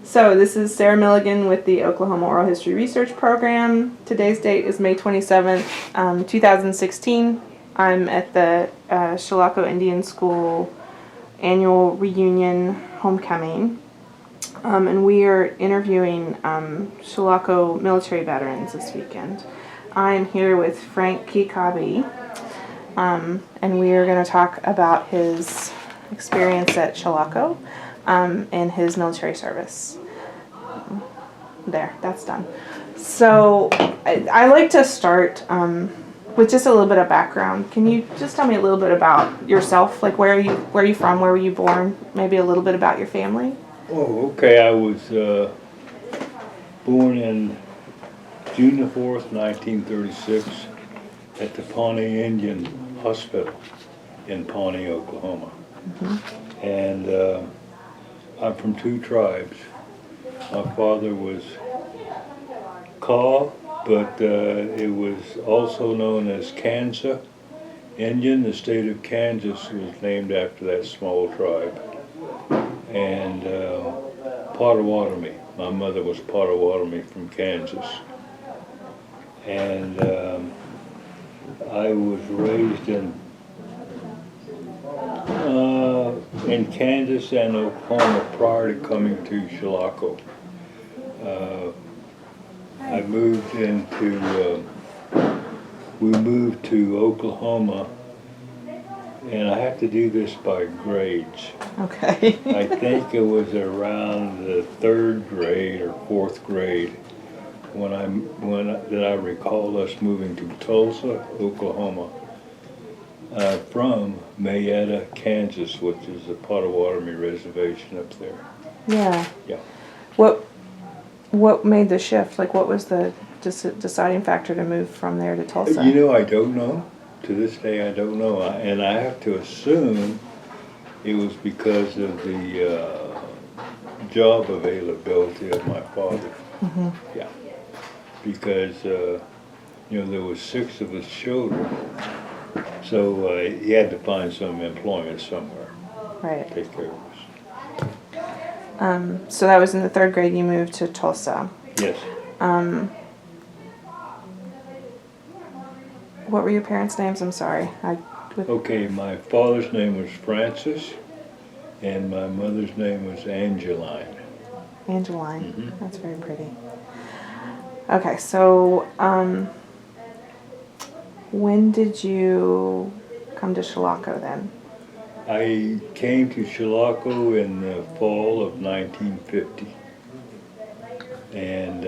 So this is Sarah Milligan with the Oklahoma Oral History Research Program. Today's date is May 27th, 2016. I'm at the Chilocco Indian School annual reunion homecoming. And we are interviewing Chilocco military veterans this weekend. I'm here with Frank Kekahbah, and we are going to talk about his experience at Chilocco and his military service. There, that's done. So I like to start with just a little bit of background. Can you just tell me a little bit about yourself? Like where are you from? Where were you born? Maybe a little bit about your family. Oh, okay. I was born in June the 4th, 1936 at the Pawnee Indian Hospital in Pawnee, Oklahoma. Mm-hmm. And I'm from two tribes. My father was Kaw, but it was also known as Kansas Indian. The state of Kansas was named after that small tribe. And Potawatomi. My mother was Potawatomi from Kansas. And I was raised in Kansas and Oklahoma prior to coming to Chilocco. We moved to Oklahoma, and I have to do this by grades. Okay. I think it was around the 3rd grade or 4th grade when I recall us moving to Tulsa, Oklahoma, from Mayetta, Kansas, which is the Potawatomi reservation up there. Yeah. Yeah. What made the shift? Like, what was the deciding factor to move from there to Tulsa? You know, I don't know. To this day, I don't know. And I have to assume it was because of the job availability of my father. Mm-hmm. Yeah. Because, there was 6 of us children. So he had to find some employment somewhere. Right. To take care of us. So that was in the 3rd grade you moved to Tulsa. Yes. What were your parents' names? I'm sorry. Okay, my father's name was Francis, and my mother's name was Angeline. Angeline. Mm-hmm. That's very pretty. Okay, so when did you come to Chilocco then? I came to Chilocco in the fall of 1950. And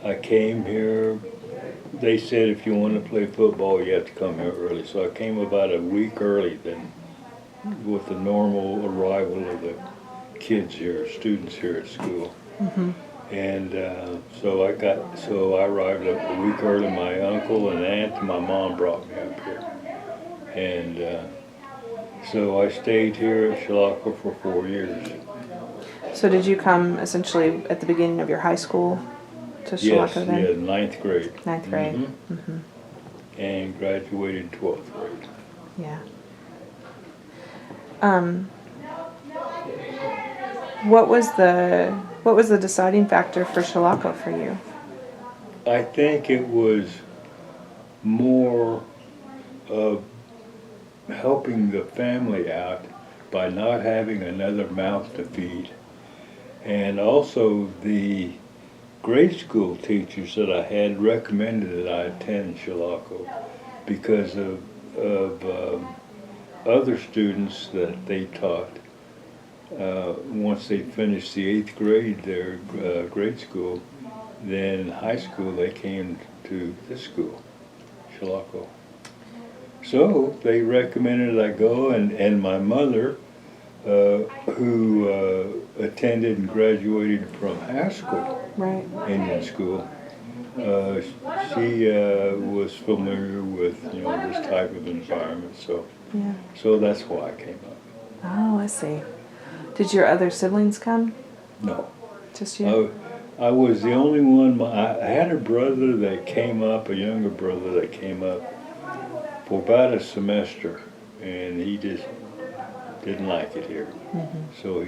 I came here. They said if you want to play football, you have to come here early. So I came about a week early then with the normal arrival of the kids here, students here at school. Mm-hmm. And so I arrived up a week early. My uncle and aunt and my mom brought me up here. And so I stayed here at Chilocco for 4 years. So did you come essentially at the beginning of your high school to Chilocco then? Yes, 9th grade. 9th grade. Mm-hmm. Mm-hmm. And graduated 12th grade. Yeah. What was the deciding factor for Chilocco for you? I think it was more of helping the family out by not having another mouth to feed. And also the grade school teachers that I had recommended that I attend Chilocco because of other students that they taught. Once they finished the 8th grade, their grade school, then in high school they came to this school, Chilocco. So they recommended I go, and my mother, who attended and graduated from Haskell Indian School, she was familiar with this type of environment. So that's why I came up. Oh, I see. Did your other siblings come? No. Just you? I was the only one. I had a brother that came up, a younger brother that came up for about a semester, and he just didn't like it here. Mm-hmm. So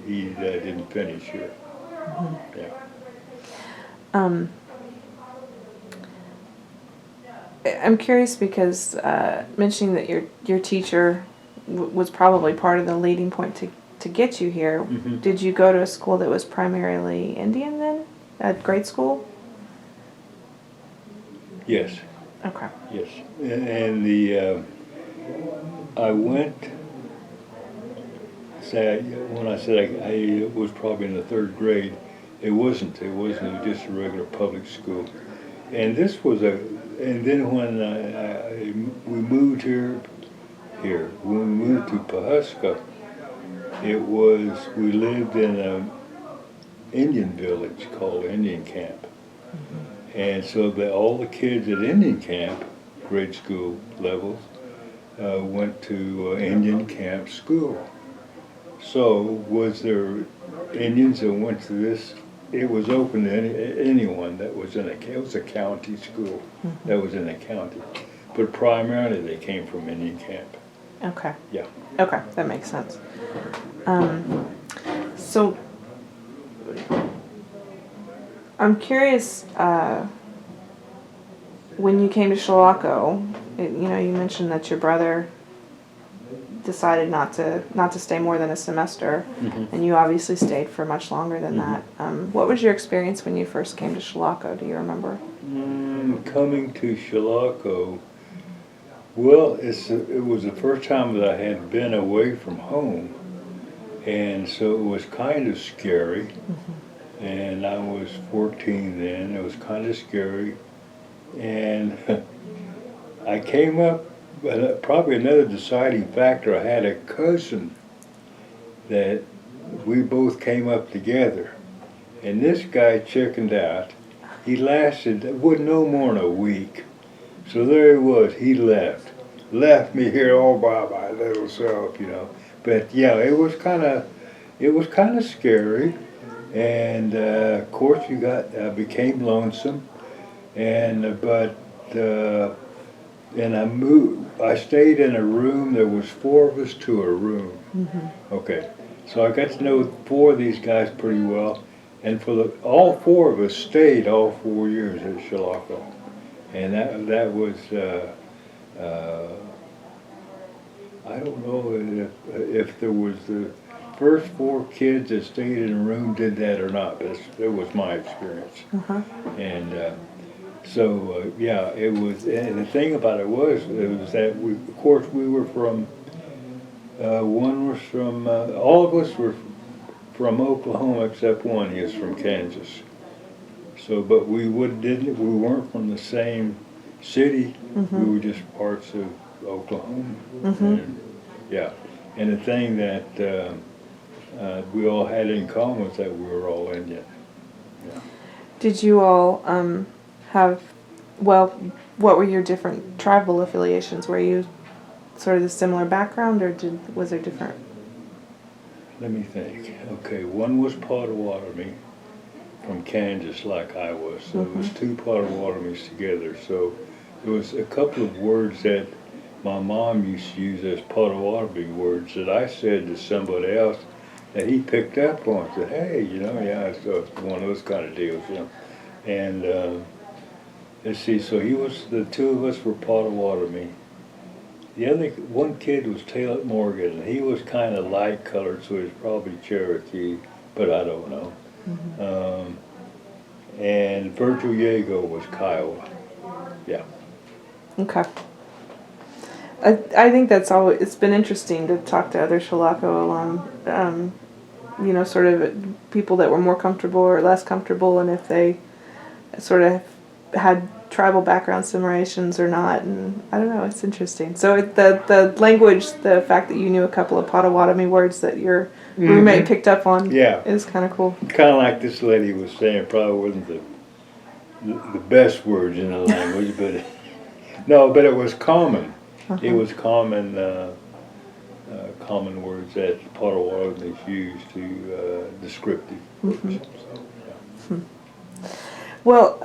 he didn't finish here. Yeah. I'm curious because mentioning that your teacher was probably part of the leading point to get you here. Mhm. Did you go to a school that was primarily Indian then, at grade school? Yes. Okay. Yes. And I went. When I said I was probably in the third grade, it wasn't. It was just a regular public school. And this was and then when we moved here, when we moved to Pahuska, we lived in an Indian village called Indian Camp. And so all the kids at Indian Camp, grade school levels, went to Indian Camp school. So was there Indians that went to this? It was open to anyone that was in it was a county school that was in a county. But primarily they came from Indian Camp. Okay. Yeah. Okay, that makes sense. So I'm curious, when you came to Chilocco, you mentioned that your brother decided not to stay more than a semester, and you obviously stayed for much longer than that. What was your experience when you first came to Chilocco? Do you remember? Coming to Chilocco, well, it was the first time that I had been away from home, and so it was kind of scary. And I was 14 then. It was kind of scary, and I came up. But probably another deciding factor, I had a cousin that we both came up together. And this guy chickened out. He lasted, it wasn't no more than a week. So there he was, he left me here all by my little self, But yeah, it was kind of scary. And of course I became lonesome. And I moved. I stayed in a room. There was 4 of us to a room. Okay, so I got to know 4 of these guys pretty well, and all 4 of us stayed all 4 years at Chilocco, and that was I don't know if there was the first 4 kids that stayed in a room did that or not. But it was my experience, and. So yeah, it was, and the thing about it was that of course, we were from. One was from. All of us were from Oklahoma except one. He is from Kansas. So, but we weren't from the same city. We were just parts of Oklahoma. And, yeah, and the thing that we all had in common was that we were all Indian. Yeah. Did you all what were your different tribal affiliations? Were you sort of the similar background, or was there different? Let me think. Okay, one was Potawatomi from Kansas, like I was. So it was 2 Potawatomis together. So there was a couple of words that my mom used to use as Potawatomi words that I said to somebody else that he picked up on. Said, hey, yeah, so it's one of those kind of deals, And let's see, so the 2 of us were Potawatomi. The other one kid was Taylor Morgan, and he was kind of light colored, so he was probably Cherokee, but I don't know. And Virgil Yago was Kiowa. Yeah. Okay. I think it's been interesting to talk to other Chilocco alum, sort of people that were more comfortable or less comfortable, and if they sort of had tribal background simulations or not, and I don't know, it's interesting. So the language, the fact that you knew a couple of Potawatomi words that your roommate picked up on, is kind of cool. Kind of like this lady was saying, probably wasn't the best words in the language, but but it was common. It was common words that Potawatomis used to descriptive words. So, Well,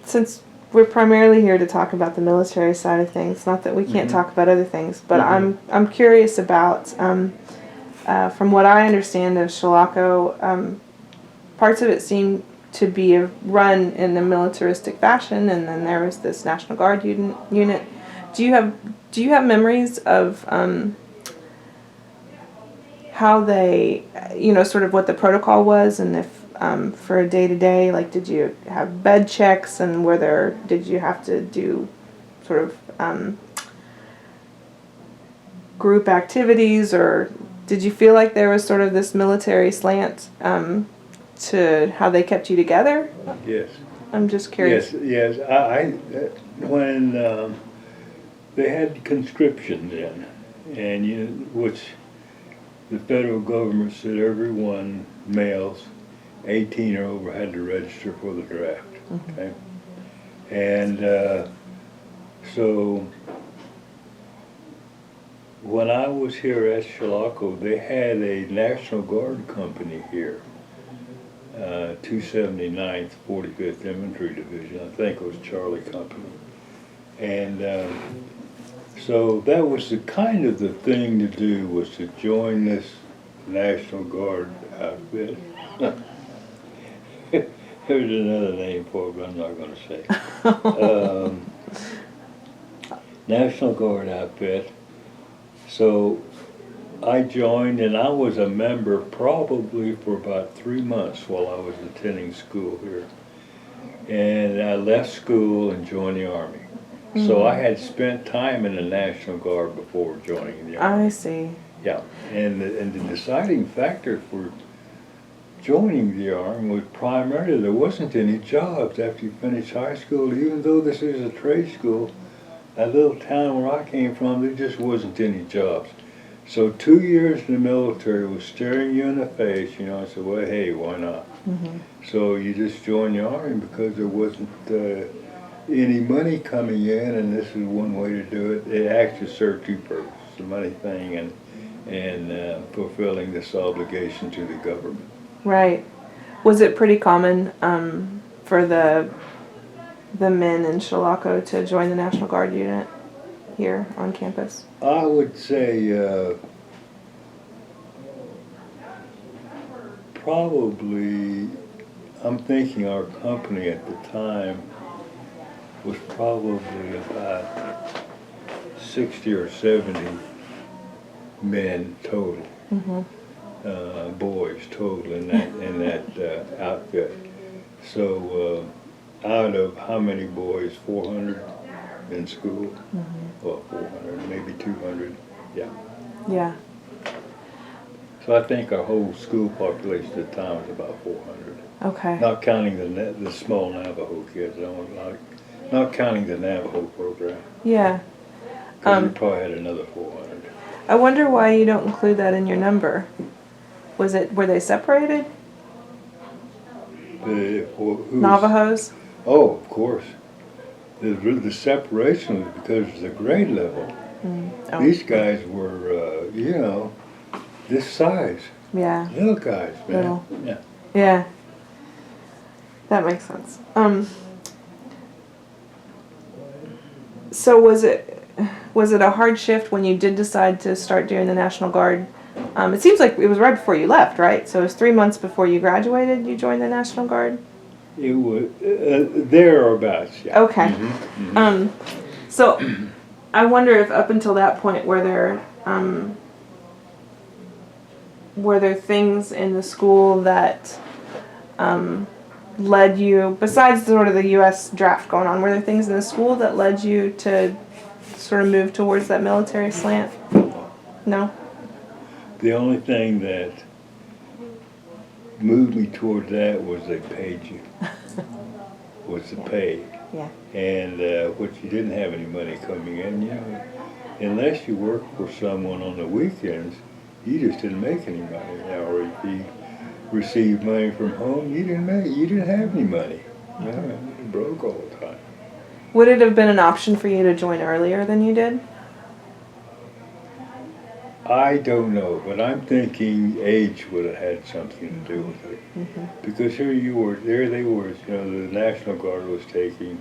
since we're primarily here to talk about the military side of things, not that we can't talk about other things, but I'm curious about from what I understand of Chilocco, parts of it seem to be run in a militaristic fashion, and then there was this National Guard unit. Do you have memories of how they, sort of what the protocol was, and if for a day-to-day, like, did you have bed checks, and did you have to do sort of group activities, or did you feel like there was sort of this military slant to how they kept you together? Yes. I'm just curious. Yes. When they had conscription then, and which the federal government said everyone, males 18 or over, had to register for the draft. Mm-hmm. Okay, and so when I was here at Chilocco, they had a National Guard company here. 279th 45th Infantry Division, I think it was Charlie Company. And so that was the thing to do, was to join this National Guard outfit. There's another name for it, but I'm not going to say. National Guard outfit. So I joined, and I was a member probably for about 3 months while I was attending school here. And I left school and joined the Army. Mm-hmm. So I had spent time in the National Guard before joining the Army. I see. Yeah, and the deciding factor for joining the Army was primarily there wasn't any jobs after you finished high school. Even though this is a trade school, that little town where I came from, there just wasn't any jobs. So 2 years in the military was staring you in the face, I said, well, hey, why not? Mm-hmm. So you just joined the Army because there wasn't any money coming in, and this is one way to do it. It actually served two purposes, the money thing and fulfilling this obligation to the government. Right. Was it pretty common for the men in Chilocco to join the National Guard unit here on campus? I would say probably, I'm thinking our company at the time was probably about 60 or 70 men total, mm-hmm. Boys total in that outfit. So out of how many boys? 400 in school? Mm-hmm. Well, 400, maybe 200, yeah. Yeah. So I think our whole school population at the time was about 400. Okay. Not counting the small Navajo kids, not counting the Navajo program. Yeah. Because we probably had another 400. I wonder why you don't include that in your number. Were they separated? Navajos? Oh, of course. The separation was because of the grade level. Mm. Oh. These guys were, this size. Yeah. Little guys, man. Little. Yeah. Yeah. That makes sense. So was it a hard shift when you did decide to start doing the National Guard? It seems like it was right before you left, right? So it was 3 months before you graduated, you joined the National Guard? It was thereabouts, yeah. Okay. Mm-hmm. Mm-hmm. So I wonder if up until that point were there things in the school that led you, besides sort of the U.S. draft going on, were there things in the school that led you to sort of move towards that military slant? No? The only thing that moved me toward that was they paid you. Was the pay. Yeah. And which you didn't have any money coming in, unless you worked for someone on the weekends, you just didn't make any money. Or if you received money from home, you didn't have any money. You broke all the time. Would it have been an option for you to join earlier than you did? I don't know, but I'm thinking age would have had something to do with it. Mm-hmm. Because here they were, the National Guard was taking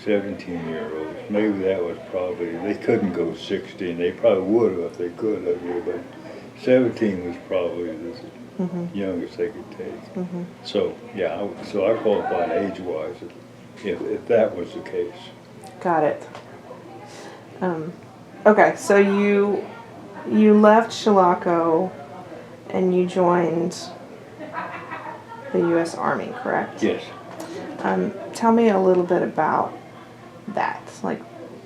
17-year-olds. Maybe that was probably, they couldn't go 60, and they probably would have if they could have, but 17 was probably the youngest they could take. So, yeah, so I qualified age-wise, if that was the case. Got it. Okay, so you left Chilocco and you joined the U.S. Army, correct? Yes. Tell me a little bit about that. Like,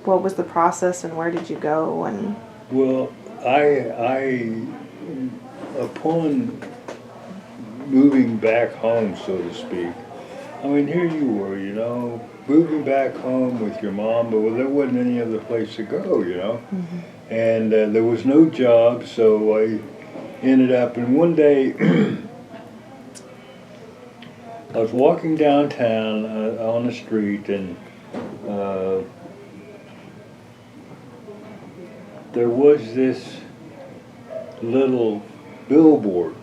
what was the process and where did you go? And Well, I upon moving back home, so to speak, I mean, here you were, you know, moving back home with your mom, but there wasn't any other place to go, you know. And there was no job, so I ended up, and one day I was walking downtown on the street, and there was this little billboard.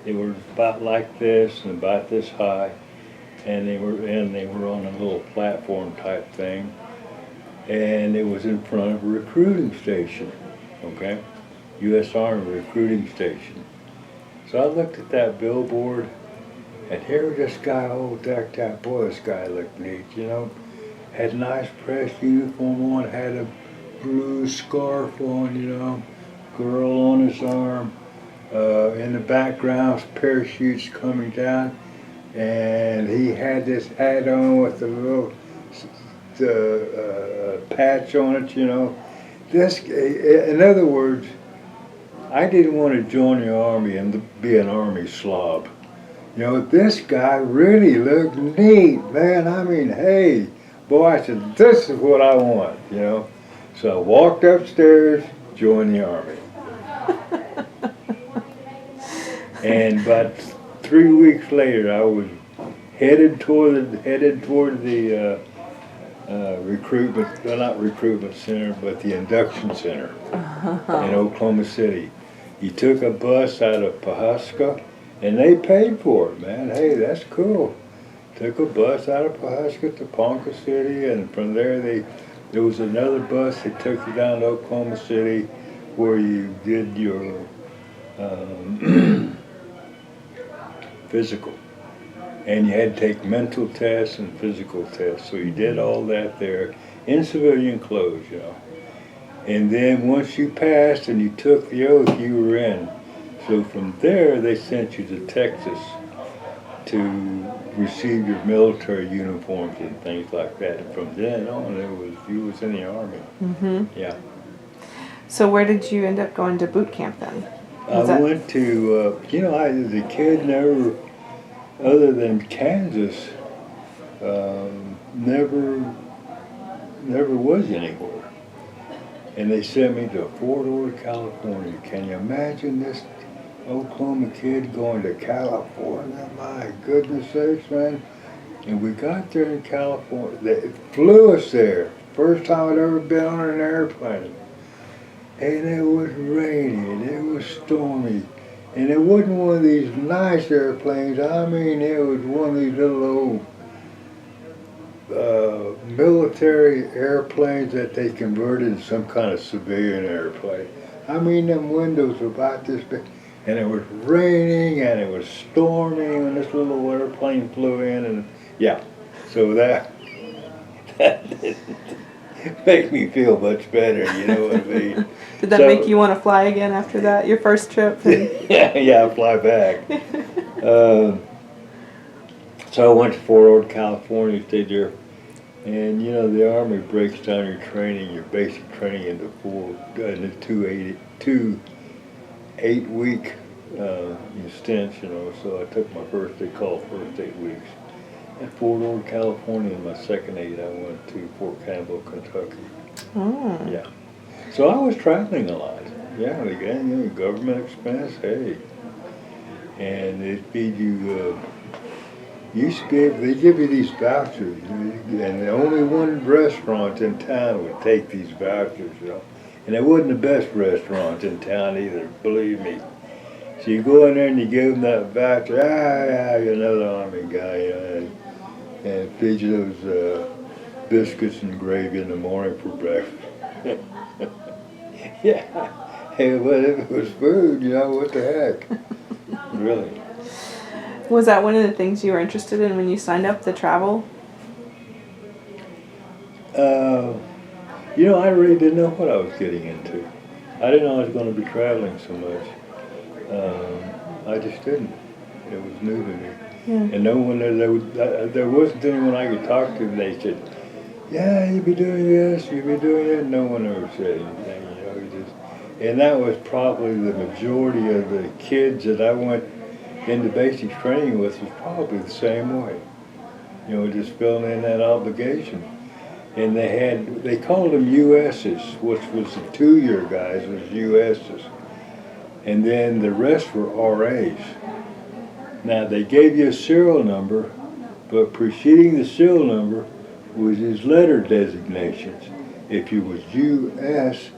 They were about like this and about this high, and they were on a little platform type thing, and it was in front of a recruiting station, okay, U.S. Army recruiting station. So I looked at that billboard, and here was this guy, oh, decked out, boy, this guy looked neat, you know, had a nice pressed uniform on, had a blue scarf on, you know, girl on his arm. In the background, parachutes coming down, and he had this hat on with a little patch on it, you know. In other words, I didn't want to join the Army and be an Army slob. You know, this guy really looked neat, man. I mean, hey, boy, I said, this is what I want, you know. So I walked upstairs, joined the Army. And about 3 weeks later, I was headed toward the recruitment, well, not recruitment center, but the induction center in Oklahoma City. You took a bus out of Pawhuska, and they paid for it, man. Hey, that's cool. Took a bus out of Pawhuska to Ponca City, and from there there was another bus that took you down to Oklahoma City, where you did your physical, and you had to take mental tests and physical tests. So you did all that there in civilian clothes, you know. And then once you passed and you took the oath, you were in. So from there, they sent you to Texas to receive your military uniforms and things like that. And from then on, you was in the Army. Yeah. so where did you end up going to boot camp then? I went to, you know, as a kid, never, other than Kansas, never was anywhere. And they sent me to Fort Ord, California. Can you imagine this Oklahoma kid going to California? My goodness sakes, man. And we got there in California. They flew us there. First time I'd ever been on an airplane. And it was rainy, and it was stormy, and it wasn't one of these nice airplanes. I mean, it was one of these little old military airplanes that they converted into some kind of civilian airplane. I mean, them windows were about this big, and it was raining, and it was stormy when this little airplane flew in, and yeah, so that didn't make me feel much better, you know what I mean? Did that make you want to fly again after that, your first trip? Yeah, fly back. So I went to Fort Ord, California, stayed there. And you know, the Army breaks down your training, your basic training into two 8-week stints, you know. So I took my first 8 weeks. At Fort Ord, California, in my second 8, I went to Fort Campbell, Kentucky. Yeah. So I was traveling a lot. Yeah, again, you know, government expense, hey. And they feed you, they give you these vouchers, and only one restaurant in town would take these vouchers, you know. And it wasn't the best restaurant in town either, believe me. So you go in there and you give them that voucher, yeah, you're another Army guy, you know, and feed you those biscuits and gravy in the morning for breakfast. Yeah, Hey, well, if it was food, what the heck? Really. Was that one of the things you were interested in when you signed up, the travel? I really didn't know what I was getting into. I didn't know I was going to be traveling so much. I just didn't. It was new to me. Yeah. And no one there wasn't anyone I could talk to. They said, "Yeah, you'd be doing this, you'd be doing that." No one ever said anything. And that was probably the majority of the kids that I went into basic training with was probably the same way. Just filling in that obligation. And they called them USs, which was the 2-year guys was USs. And then the rest were RAs. Now they gave you a serial number, but preceding the serial number was his letter designations. If you was US,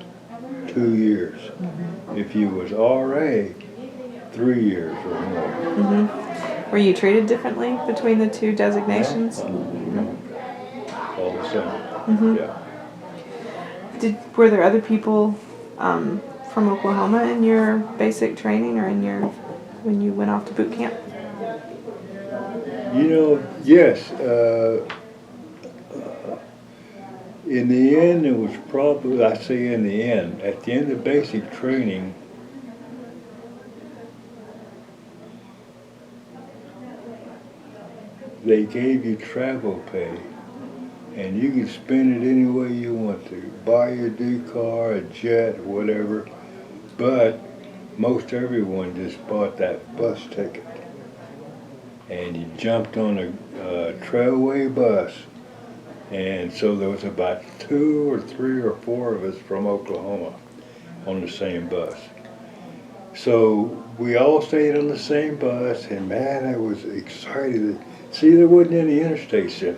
2 years. Mm-hmm. If you was RA, 3 years or more. Mm-hmm. Were you treated differently between the two designations? No. All the same. Mm-hmm. Yeah. Were there other people from Oklahoma in your basic training or when you went off to boot camp? Yes. In the end, it was probably, I say in the end, at the end of basic training, they gave you travel pay, and you could spend it any way you want to. Buy your new car, a jet, whatever, but most everyone just bought that bus ticket. And you jumped on a trailway bus. And so there was about 2 or 3 or 4 of us from Oklahoma on the same bus. So we all stayed on the same bus, and man, I was excited. See, there wasn't any interstates then.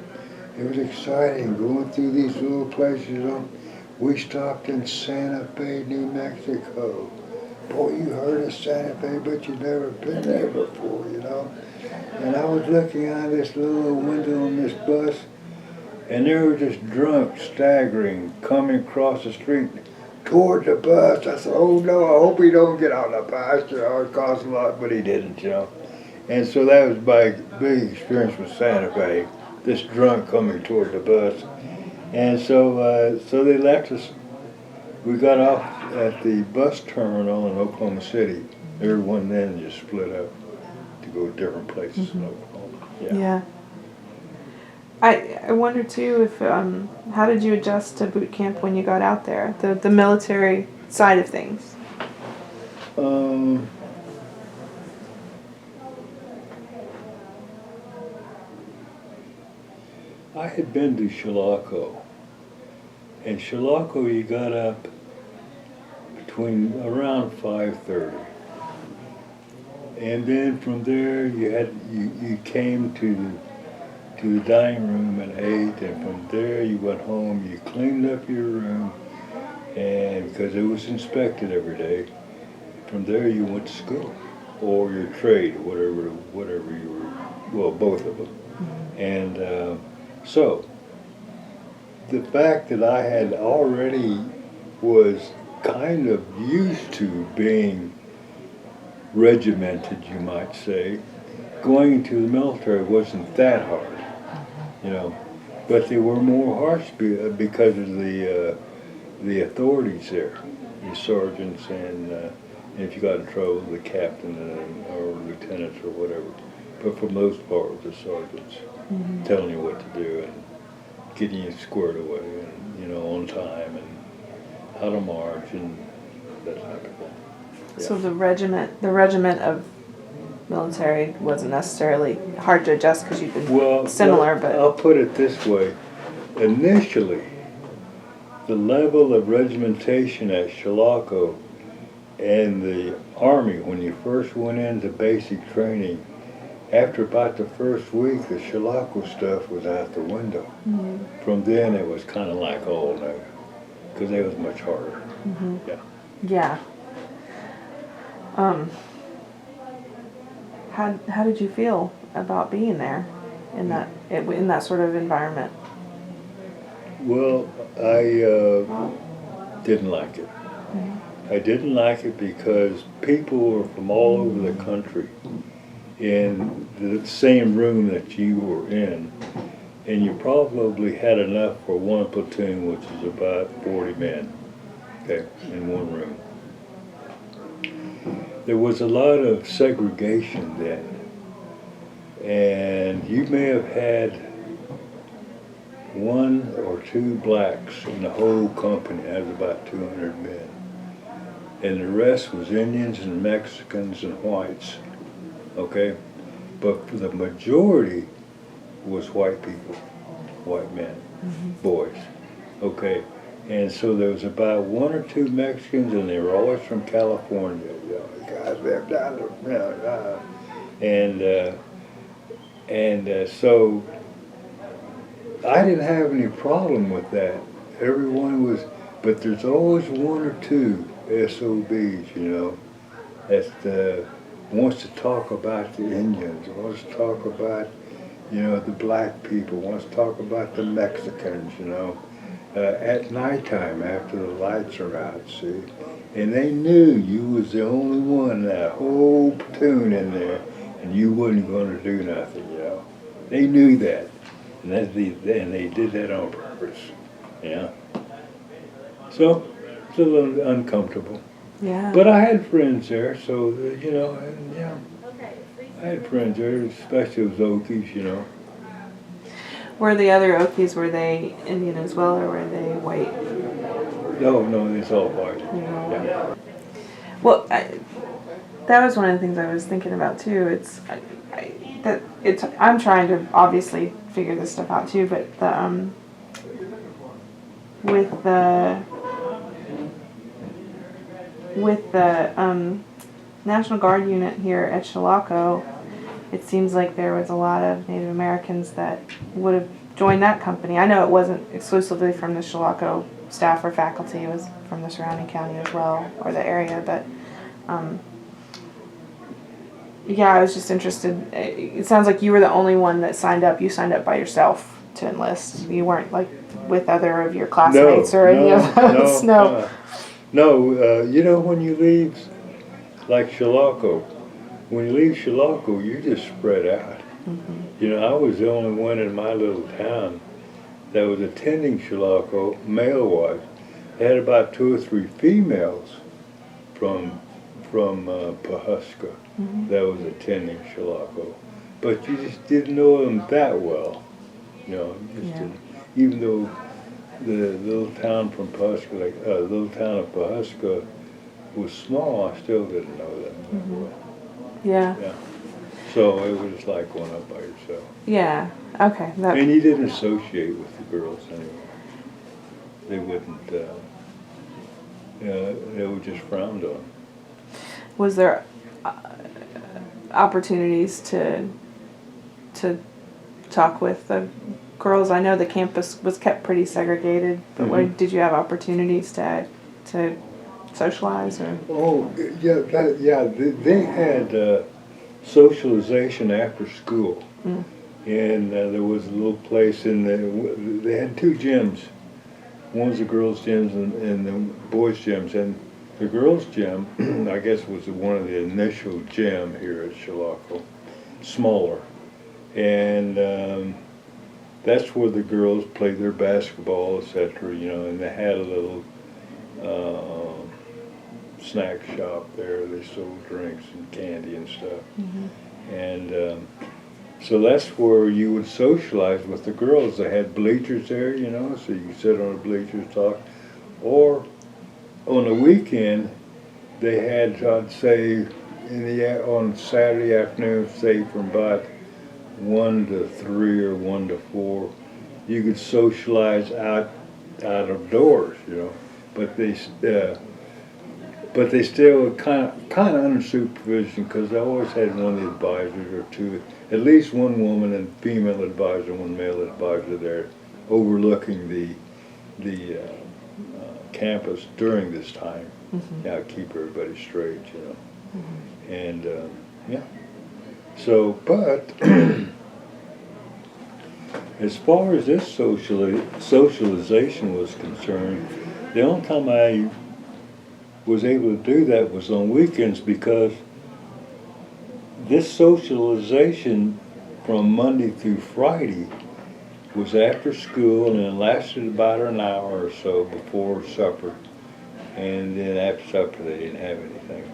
It was exciting going through these little places. We stopped in Santa Fe, New Mexico. Boy, you heard of Santa Fe, but you'd never been there before, And I was looking out this little window on this bus, and they were just drunk, staggering, coming across the street toward the bus. I said, "Oh no, I hope he don't get on the bus. It costs a lot," but he didn't, And so that was my big experience with Santa Fe, this drunk coming toward the bus. And so they left us. We got off at the bus terminal in Oklahoma City. Everyone then just split up to go different places in Oklahoma. Yeah. I wonder too if how did you adjust to boot camp when you got out there, the military side of things? I had been to Chilocco, and Chilocco you got up between around 5:30, and then from there you came to the dining room and ate, and from there you went home. You cleaned up your room, and because it was inspected every day, from there you went to school or your trade, whatever you were. Well, both of them, and. So, the fact that I had already was kind of used to being regimented, you might say, going to the military wasn't that hard, but they were more harsh because of the authorities there, the sergeants and if you got in trouble, the captain or lieutenants or whatever. But for the most part, it was the sergeants telling you what to do and getting you squared away and, on time and how to march and that type of thing. Yeah. So the regiment of military wasn't necessarily hard to adjust because you've been similar, but... I'll put it this way. Initially, the level of regimentation at Chilocco and the Army, when you first went into basic training, after about the first week, the Chilocco stuff was out the window. Mm-hmm. From then, it was kind of like, oh no, because it was much harder. Mm-hmm. Yeah. Yeah. How did you feel about being there in that sort of environment? Well, I didn't like it. Mm-hmm. I didn't like it because people were from all over the country in the same room that you were in, and you probably had enough for one platoon, which is about 40 men, okay, in one room. There was a lot of segregation then, and you may have had one or two blacks in the whole company. That was about 200 men, and the rest was Indians and Mexicans and whites, okay? But for the majority was white people, white men, boys, okay? And so there was about one or two Mexicans, and they were always from California. You know, the guys lived down there, so I didn't have any problem with that. Everyone was, but there's always one or two SOBs, you know, that wants to talk about the Indians, wants to talk about, you know, the black people, wants to talk about the Mexicans, you know, at nighttime after the lights are out, see? And they knew you was the only one in that whole platoon in there, and you wasn't going to do nothing, you know. They knew that, and they did that on purpose, yeah. So, it's a little uncomfortable. Yeah. But I had friends there, so, you know, and yeah. I had friends there, especially those Okies, you know. Were the other Okies, were they Indian as well, or were they white? No, it's all white. Yeah. Well, that was one of the things I was thinking about too. I'm trying to obviously figure this stuff out too, but with the National Guard unit here at Chilocco, it seems like there was a lot of Native Americans that would have joined that company. I know it wasn't exclusively from the Chilocco staff or faculty, it was from the surrounding county as well, or the area, but yeah, I was just interested. It sounds like you were the only one that signed up. You signed up by yourself to enlist. You weren't like with other of your classmates or any of those? No. You know, when you leave, like Chilocco, when you leave Chilocco, you just spread out. Mm-hmm. You know, I was the only one in my little town that was attending Chilocco, male-wise. They had about 2 or 3 females from Pawhuska that was attending Chilocco. But you just didn't know them that well. You know, even though the little town from Pawhuska, little town of Pawhuska was small, I still didn't know them that well. Yeah. So it was like going up by yourself. Yeah. Okay. And you didn't associate with the girls anyway. They wouldn't. They were just frowned on. Was there opportunities to talk with the girls? I know the campus was kept pretty segregated, but did you have opportunities to socialize? Or? Oh, yeah. They had socialization after school, and there was a little place in there. They had 2 gyms. One was the girls' gyms and the boys' gyms, and the girls' gym, I guess, was one of the initial gym here at Chilocco, smaller, and that's where the girls played their basketball, etc. You know, and they had a little snack shop there. They sold drinks and candy and stuff, and so that's where you would socialize with the girls. They had bleachers there, you know, so you could sit on the bleachers, talk, or on the weekend, they had, I'd say, on Saturday afternoon, say from about 1 to 3 or 1 to 4, you could socialize out of doors, you know. But they still were kind of under supervision, because they always had one of the advisors or 2, at least one woman and female advisor, one male advisor there, overlooking the campus during this time. Now keep everybody straight, you know. And so, but as far as this socialization was concerned, the only time was able to do that was on weekends, because this socialization from Monday through Friday was after school, and it lasted about an hour or so before supper. And then after supper, they didn't have anything.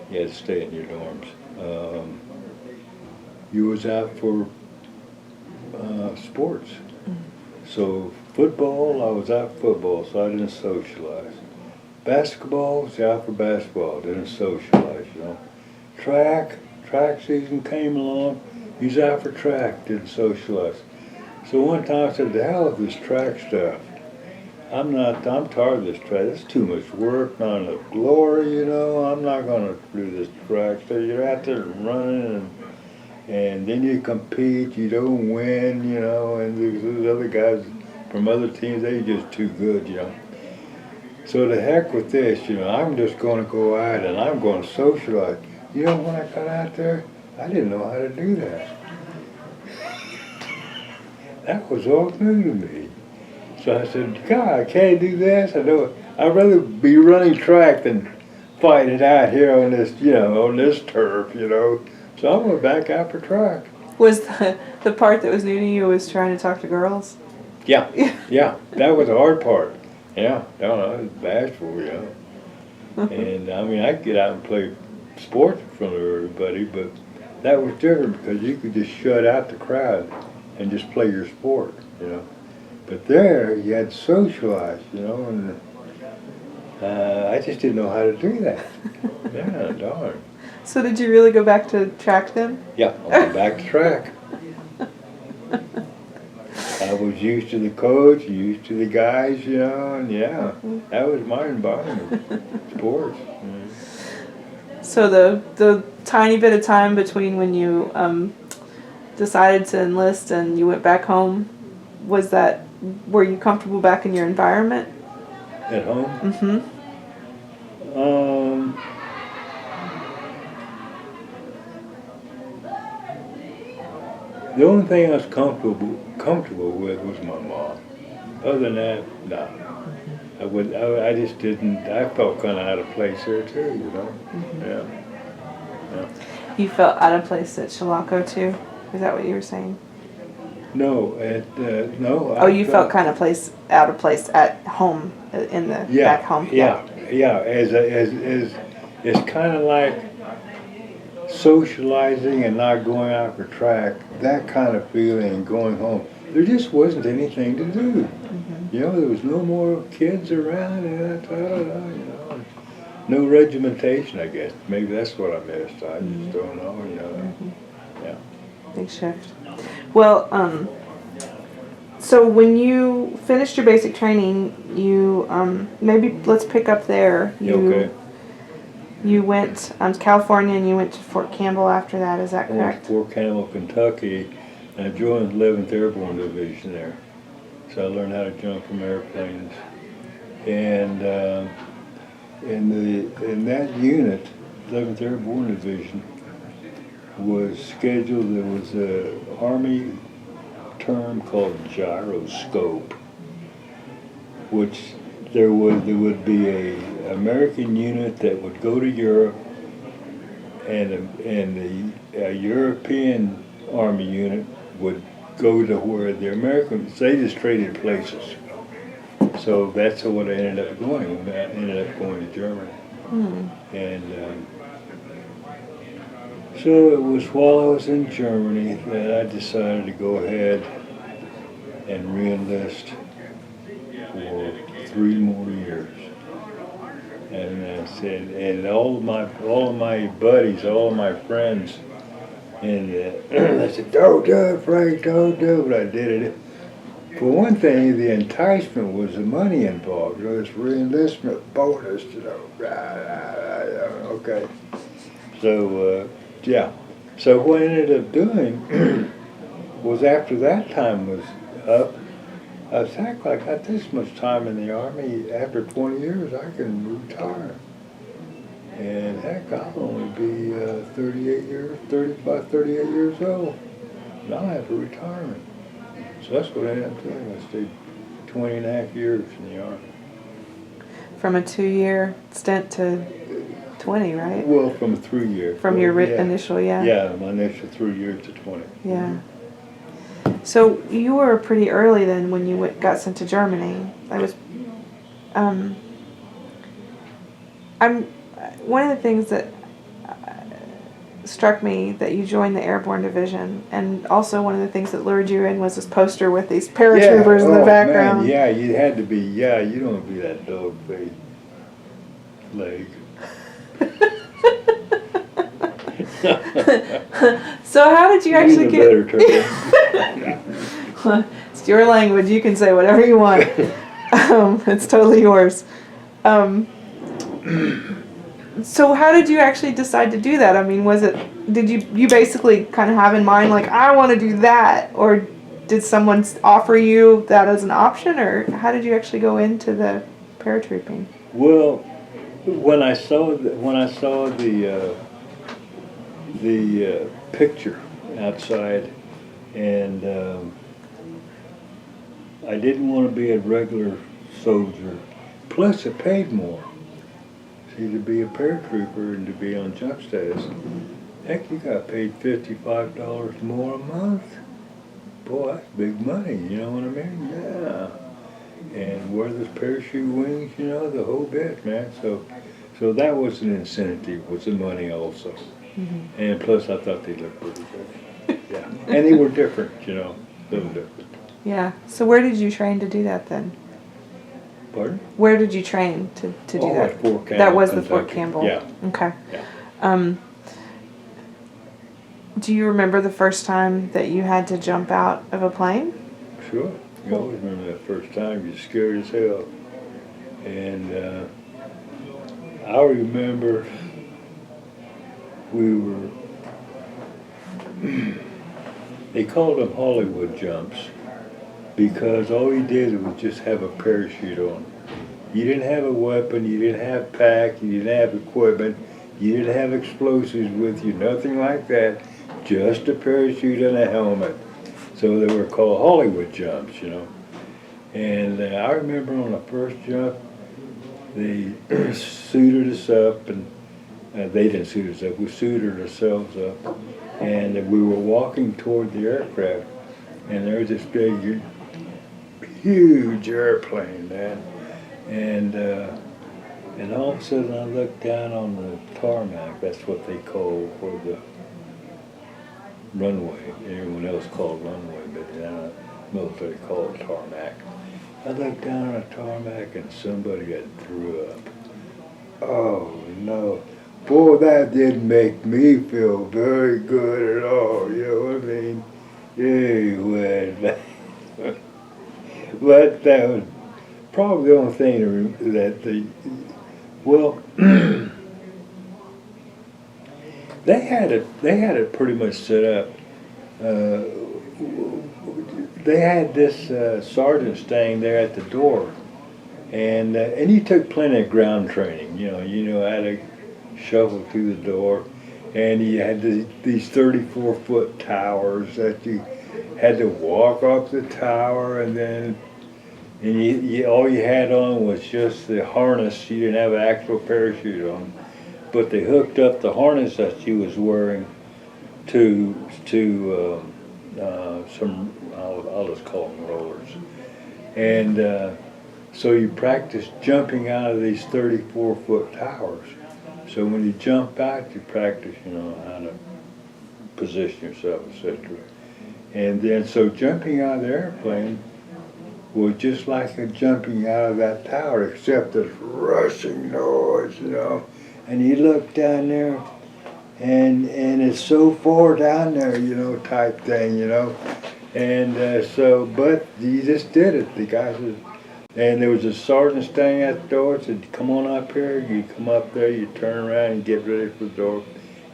You had to stay in your dorms. You was out for sports. So football, I was out for football, so I didn't socialize. Basketball, I was out for basketball, didn't socialize, you know. Track season came along, he was out for track, didn't socialize. So one time I said, the hell with this track stuff. I'm tired of this track. It's too much work, not enough glory, you know. I'm not gonna do this track. So you're out there running, and then you compete, you don't win, you know, and these other guys from other teams, they're just too good, you know. So the heck with this, you know, I'm just gonna go out and I'm gonna socialize. You know, when I got out there, I didn't know how to do that. That was all new to me. So I said, God, I can't do this. I know I'd rather be running track than fight it out here on this, you know, on this turf, you know. So I went back out for track. Was the part that was new to you was trying to talk to girls? Yeah, yeah, that was the hard part. Yeah, no, I was bashful, you know. And I mean, I could get out and play sports in front of everybody, but that was different because you could just shut out the crowd and just play your sport, you know. But there, you had to socialize, you know, and I just didn't know how to do that. Yeah, darn. So did you really go back to track then? Yeah, I went back to track. I was used to the coach, used to the guys, you know, and yeah, that was my environment, sports. So the tiny bit of time between when you decided to enlist and you went back home, were you comfortable back in your environment? At home? Mm-hmm. The only thing I was comfortable with was my mom. Other than that, no. I just didn't. I felt kind of out of place there too, you know. Yeah. You felt out of place at Chilocco too? Is that what you were saying? No, no. Oh, you felt kind of out of place at home in the back home. Yeah. It's kind of like socializing and not going out for track, that kind of feeling, going home. There just wasn't anything to do. You know, there was no more kids around, and you know, no regimentation, I guess. Maybe that's what I missed. I just don't know, you know. Yeah. Big shift. Well, so when you finished your basic training, you maybe let's pick up there. Okay. You went to California and you went to Fort Campbell after that, is that correct? Fort Campbell, Kentucky, and I joined the 11th Airborne Division there. So I learned how to jump from airplanes. And in that unit, 11th Airborne Division, was scheduled, there was an Army term called gyroscope, which there would be a American unit that would go to Europe, and the European Army unit would go to where the Americans, they just traded places. So that's what I ended up going. I ended up going to Germany. And so it was while I was in Germany that I decided to go ahead and re-enlist for 3 more years. And I said, and all of my buddies, all of my friends, and I said, don't do it, Frank, don't do it. But I did it. For one thing, the enticement was the money involved. You know, this re-enlistment bonus, you know. Okay. So, yeah. So what I ended up doing was after that time was up, I was like, I got this much time in the Army, after 20 years, I can retire. And heck, I'll only be 38 years old. And I'll have a retirement. So that's what I ended up doing. I stayed 20 and a half years in the Army. from a 2-year stint to 20, right? Well, from a 3-year. From your initial, yeah? Yeah, my initial 3 years to 20. Yeah. So you were pretty early then when you got sent to Germany. I was, I'm one of the things that struck me that you joined the Airborne Division, and also one of the things that lured you in was this poster with these paratroopers in the background. Man, yeah, you had to be. Yeah, you don't want to be that dog-faced leg. So how did you actually get? Better term. It's your language. You can say whatever you want. It's totally yours. So how did you actually decide to do that? I mean, did you basically kind of have in mind, like, I want to do that, or did someone offer you that as an option, or how did you actually go into the paratrooping? Well, when I saw the picture outside, and I didn't want to be a regular soldier. Plus, it paid more. See, to be a paratrooper and to be on jump status, heck, you got paid $55 more a month. Boy, that's big money, you know what I mean? Yeah. And wear those parachute wings, you know, the whole bit, man. So that was an incentive, was the money also. Mm-hmm. And plus, I thought they looked pretty good. Yeah. And they were different, you know, a little different. Yeah. So where did you train to do that then? Pardon? Where did you train to do that? At Fort Campbell, that was Kentucky. the Fort Campbell. Yeah. Okay. Yeah. Do you remember the first time that you had to jump out of a plane? Sure. You always remember that first time. You're scared as hell. And I remember we were, they called them Hollywood jumps, because all you did was just have a parachute on. You didn't have a weapon, you didn't have pack, you didn't have equipment, you didn't have explosives with you, nothing like that. Just a parachute and a helmet. So they were called Hollywood jumps, you know. And I remember on the first jump, they suited us up, and they didn't suit us up, we suited ourselves up. And we were walking toward the aircraft, and there was this big, huge airplane, man. And all of a sudden I looked down on the tarmac, that's what they call for the runway. Everyone else called runway, but in the military called tarmac. I looked down on the tarmac and somebody had threw up. Oh no. Boy, that didn't make me feel very good at all, you know what I mean? Yeah, but that was probably the only thing they had it pretty much set up. They had this sergeant staying there at the door, and you took plenty of ground training. You know how to shuffle through the door, and you had these 34-foot towers that you had to walk up the tower, and you all you had on was just the harness. You didn't have an actual parachute on, but they hooked up the harness that she was wearing to some, I'll just call them rollers, and so you practice jumping out of these 34-foot towers. So when you jump out, you practice, how to position yourself, etc. And then, so jumping out of the airplane was just like jumping out of that tower, except this rushing noise, And you look down there, and it's so far down there, type thing, And but you just did it. The guys and there was a sergeant standing at the door, said, "Come on up here." You come up there, you turn around and get ready for the door,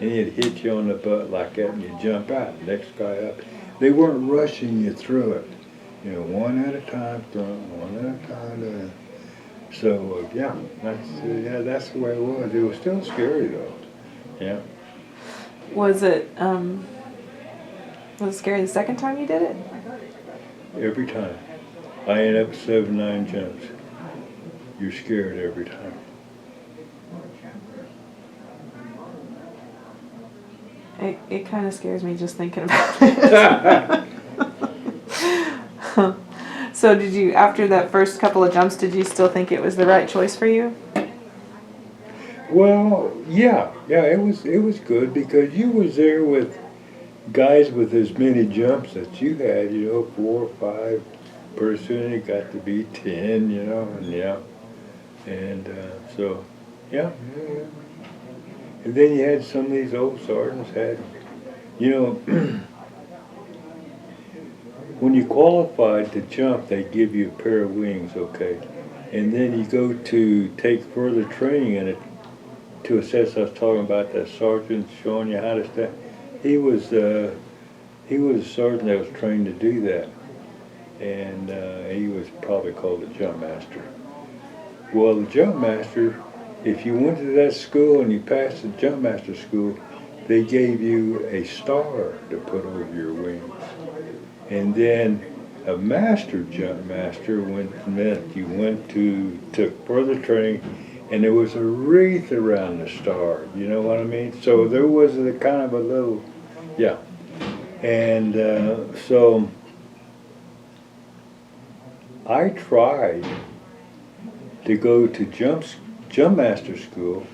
and he'd hit you on the butt like that, and you jump out. Next guy up. They weren't rushing you through it, one at a time, one at a time. So that's the way it was. It was still scary though. Yeah. Was it scary the second time you did it? Every time. I ended up 7-9 jumps. you're scared every time. It kind of scares me just thinking about it. So did you, after that first couple of jumps, did you still think it was the right choice for you? Well, yeah, it was good because you was there with guys with as many jumps that you had, 4 or 5 person, it got to be 10, and so, yeah. And then you had some of these old sergeants had, when you qualified to jump, they give you a pair of wings, okay, and then you go to take further training in it to assess. I was talking about that sergeant showing you how to stand. He was a sergeant that was trained to do that, and he was probably called a jump master. Well, the jump master, if you went to that school and you passed the jump master school, they gave you a star to put over your wings. And then a master jump master meant you took further training, and there was a wreath around the star. You know what I mean? So there was a kind of a little, yeah. And so I tried to go to jump master school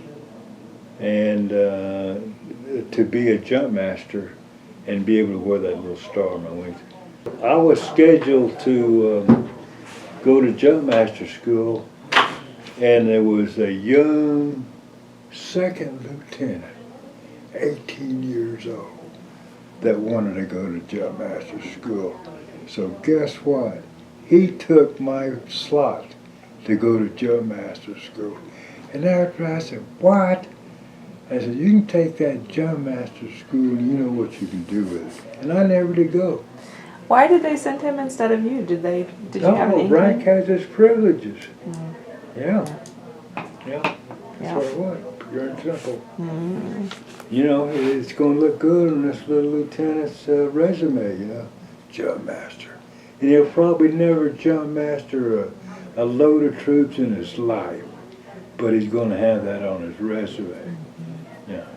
and to be a jump master and be able to wear that little star on my wings. I was scheduled to go to jump master school, and there was a young second lieutenant, 18 years old, that wanted to go to jump master school. So guess what? He took my slot to go to jump master school. And after I said, what? I said, you can take that jump master school and you know what you can do with it. And I never did go. Why did they send him instead of you? Did you have an inkling? Rank has its privileges. Mm. Yeah. That's what it was. Pure and simple. Mm. It's going to look good on this little lieutenant's resume, jump master. And he'll probably never jump master a load of troops in his life, but he's going to have that on his resume. Mm-hmm. Yeah.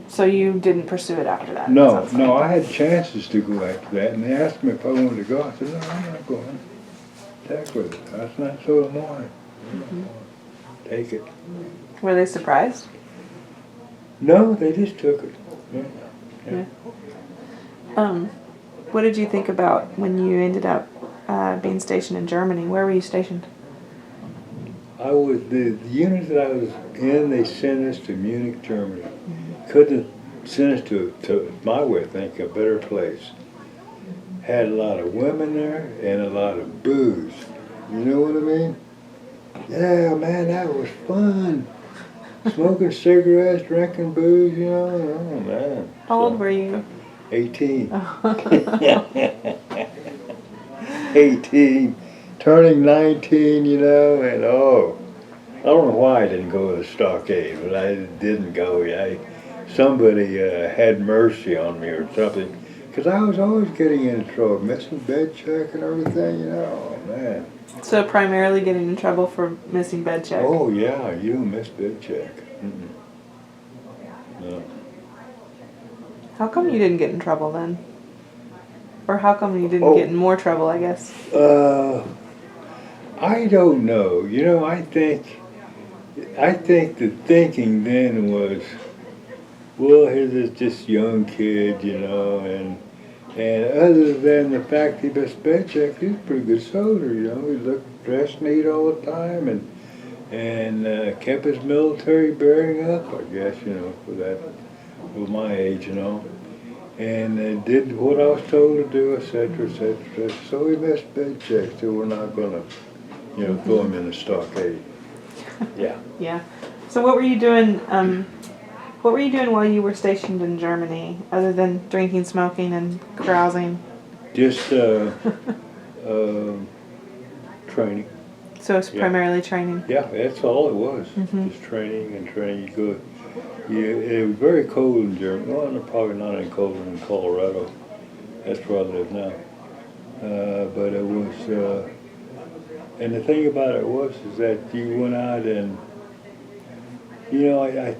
So you didn't pursue it after that? No, I had chances to go after that, and they asked me if I wanted to go. I said, no, I'm not going. Heck with it. That's not so am I. Mm-hmm. Take it. Were they surprised? No, they just took it. Yeah. What did you think about when you ended up being stationed in Germany? Where were you stationed? I was the unit that I was in. They sent us to Munich, Germany. Mm-hmm. Couldn't send us to my way of thinking, a better place. Had a lot of women there and a lot of booze. You know what I mean? Yeah, man, that was fun. Smoking cigarettes, drinking booze, Oh, man. How old were you? 18. 18. Turning 19, and I don't know why I didn't go to the stockade, but I didn't go. Somebody had mercy on me or something, because I was always getting into trouble, missing bed check and everything, Oh, man. So primarily getting in trouble for missing bed check? Oh, yeah, you don't miss bed check. Mm-mm. No. How come you didn't get in trouble then? Or how come you didn't get in more trouble, I guess? I don't know. I think the thinking then was, well, here's this young kid, and other than the fact he missed bed check, he's a pretty good soldier, He looked dressed neat all the time and kept his military bearing up, I guess, for my age, and did what I was told to do, etc., etc. So he missed bed check, so we're not going to, throw him in the stockade. Yeah. Yeah. So what were you doing? What were you doing while you were stationed in Germany, other than drinking, smoking, and carousing? Just training. So it's primarily training. Yeah, that's all it was. Mm-hmm. Just training and training. You it was very cold in Germany. Well, probably not any colder than Colorado. That's where I live now. But it was, and the thing about it was is that you went out and, you know, I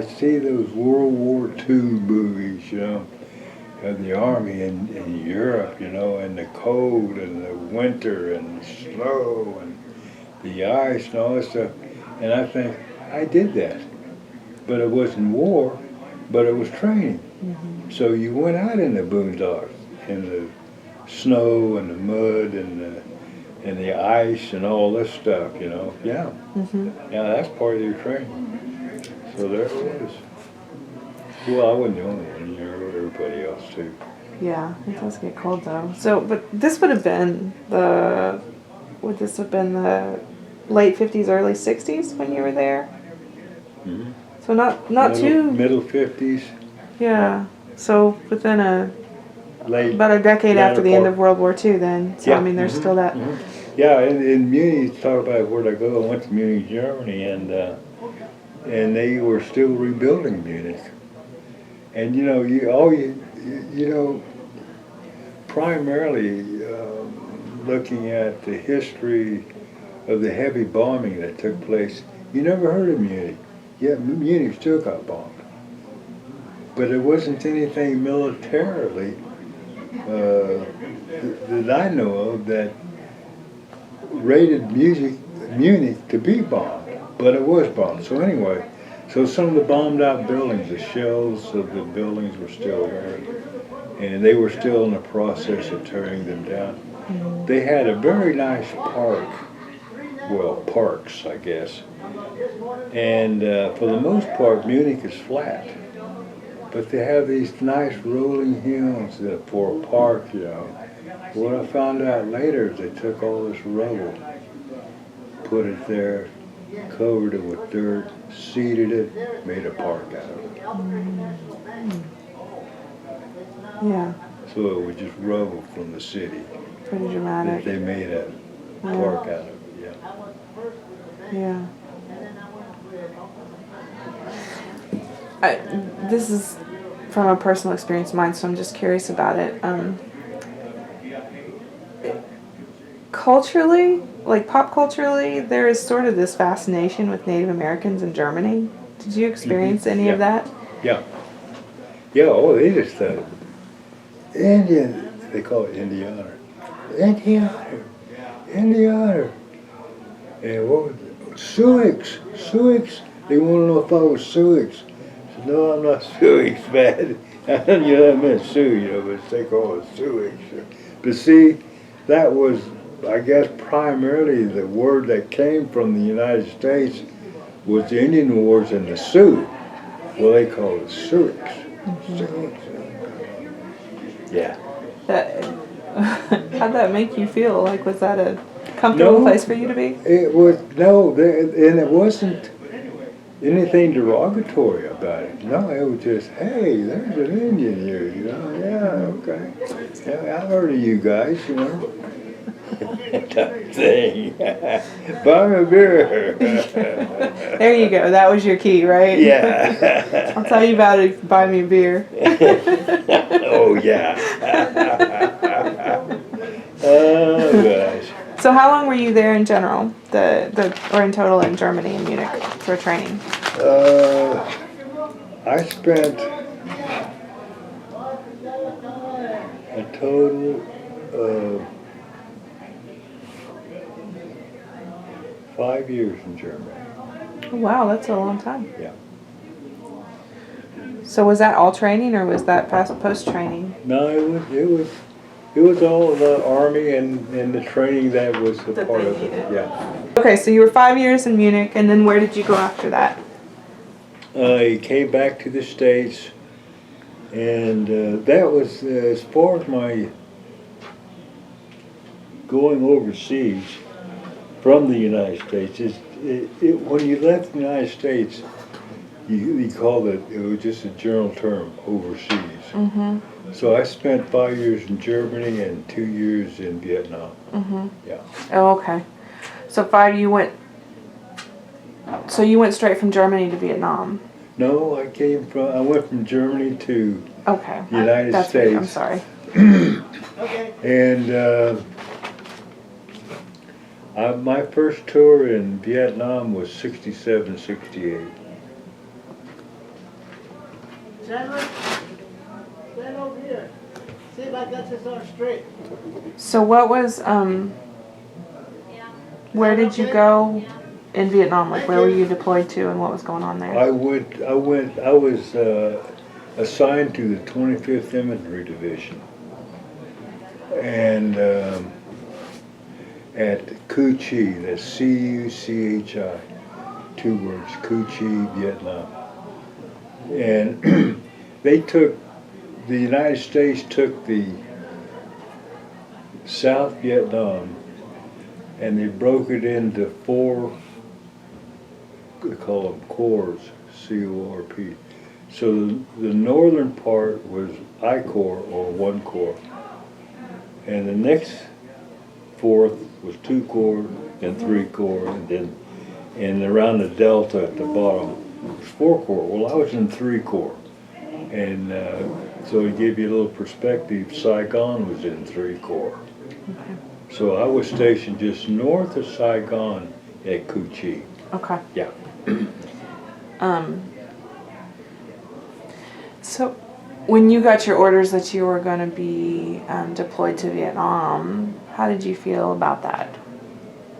see those World War II movies, you know, of the Army in Europe, you know, and the cold and the winter and the snow and the ice and all that stuff. And I think, I did that. But it wasn't war, but it was training. Mm-hmm. So you went out in the boondocks, in the snow and the mud and the ice and all this stuff, you know. Yeah. Mm-hmm. Yeah, that's part of your training. So there it was. Well, I wasn't the only one, you know, everybody else too. Yeah, it does get cold though. So, but this would have been the late 50s, early 60s when you were there? Mm-hmm. So not too... Middle 50s. Yeah, so within about a decade later after the end of World War II then. So, yeah. I mean, there's still that... Mm-hmm. Yeah, in Munich, talk about where to go. I went to Munich, Germany, and they were still rebuilding Munich. And you know, primarily looking at the history of the heavy bombing that took place, you never heard of Munich. Yeah, Munich still got bombed, but it wasn't anything militarily that I know of that rated Munich to be bombed, but it was bombed. So anyway. So some of the bombed out buildings, the shells of the buildings were still there, and they were still in the process of tearing them down. Mm-hmm. They had a very nice park, well, parks, I guess, and for the most part, Munich is flat, but they have these nice rolling hills for a park, you know. What I found out later is they took all this rubble, put it there, covered it with dirt, seeded it, made a park out of it. Yeah. So it was just rubble from the city. Pretty dramatic. That they made a park out of it, yeah. Yeah. This is from a personal experience of mine, so I'm just curious about it. Culturally, like pop culturally, there is sort of this fascination with Native Americans in Germany. Did you experience any of that? Yeah. Yeah, oh, they just Indian, they call it Indianer. Indianer. And what was it? Sioux. They want to know if I was Sioux. I said, no, I'm not Sioux, man. You know, I meant Sioux, you know, but they call it Sioux. But see, that was, I guess, primarily the word that came from the United States was the Indian Wars and the Sioux. Well, they call it Sioux. Yeah. How'd that make you feel? Like, was that a comfortable place for you to be? It was, and it wasn't anything derogatory about it. No, it was just, hey, there's an Indian here, you know, yeah, okay. Yeah, I've heard of you guys, you know. Type thing. Buy me a beer. There you go. That was your key, right? Yeah. I'll tell you about it if you buy me a beer. Oh, yeah. Oh, gosh. So how long were you there in general, or in total in Germany and Munich for training? I spent a total of 5 years in Germany. Oh, wow, that's a long time. Yeah. So was that all training, or was that post-training? No, it was all the Army and the training that was a part of it. Yeah. Okay, so you were 5 years in Munich, and then where did you go after that? I came back to the States, and that was as far as my going overseas from the United States. When you left the United States, you called it was just a general term, overseas. Mm-hmm. So I spent 5 years in Germany and 2 years in Vietnam. Mm-hmm. Yeah. Oh, okay. So you went straight from Germany to Vietnam? No, I went from Germany to the United States. I'm sorry. Okay. And my first tour in Vietnam was 67, 68. Chandler, stand over here. See if I got this on straight. So what was where did you go in Vietnam? Like where were you deployed to, and what was going on there? I was assigned to the 25th Infantry Division, and at Cu Chi, that's C-U-C-H-I, 2 words, Cu Chi, Vietnam. And the United States took the South Vietnam and they broke it into 4, they call them corps, C-O-R-P. So the northern part was I Corps, or 1 corps. And the next 4th was 2 corps and 3 corps, and around the delta at the bottom was 4 corps. Well, I was in 3 corps. And so to give you a little perspective, Saigon was in 3 corps. Okay. So I was stationed just north of Saigon at Cu Chi. Okay. Yeah. So when you got your orders that you were going to be deployed to Vietnam, how did you feel about that?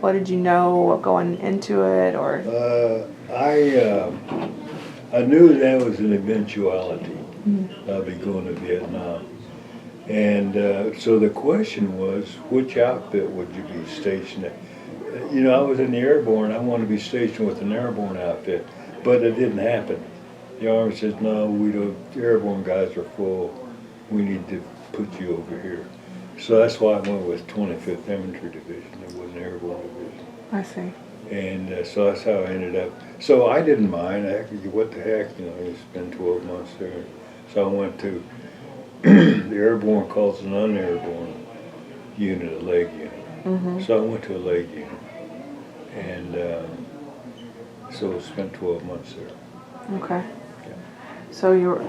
What did you know going into it, or? I knew that was an eventuality. I'll be going to Vietnam. And so the question was, which outfit would you be stationed at? You know, I was in the Airborne. I wanted to be stationed with an Airborne outfit, but it didn't happen. The Army says, no, we don't, the Airborne guys are full. We need to put you over here. So that's why I went with 25th Infantry Division. It was an Airborne Division. I see. And so that's how I ended up. So I didn't mind. What the heck, you know, I spent 12 months there. So I went to the Airborne calls an unairborne unit, a leg unit. Mm-hmm. So I went to a leg unit. And so I spent 12 months there. Okay. Yeah. So you were,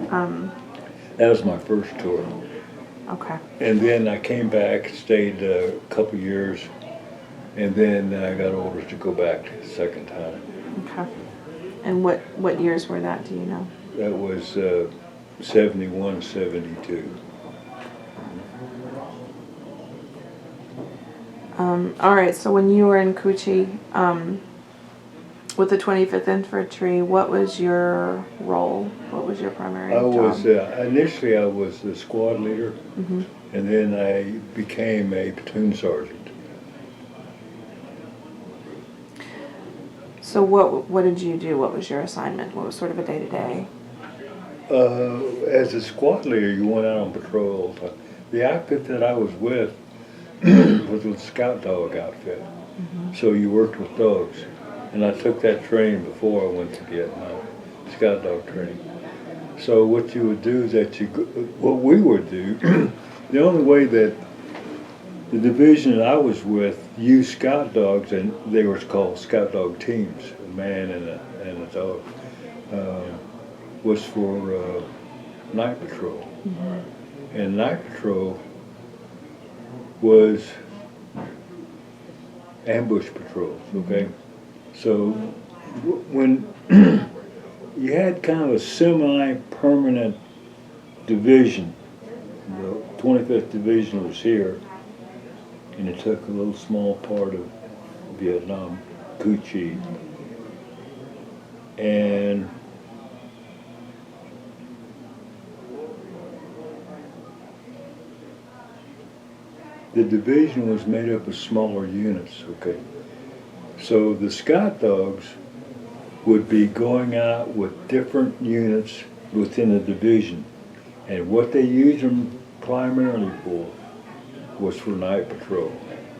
That was my first tour. okay. And then I came back, stayed a couple years, and then I got orders to go back the second time. Okay. And what years were that, do you know? That was 71, 72. All right, so when you were in Cu Chi, with the 25th Infantry, what was your role? What was your primary I job? was, initially I was the squad leader, Mm-hmm. and then I became a platoon sergeant. So what did you do? What was your assignment? What was sort of a day-to-day? As a squad leader, you went out on patrol all the time. The outfit that I was with was a scout dog outfit. Mm-hmm. So you worked with dogs. And I took that training before I went to Vietnam, scout dog training. So what you would do is that what we would do, the only way that the division that I was with used scout dogs, and they were called scout dog teams, a man and a dog, was for night patrol. Mm-hmm. And night patrol was ambush patrols, okay? So when you had kind of a semi-permanent division, the 25th Division was here, and it took a little small part of Vietnam, Cu Chi, and the division was made up of smaller units, okay? So the scout dogs would be going out with different units within the division. And what they used them primarily for was for night patrol.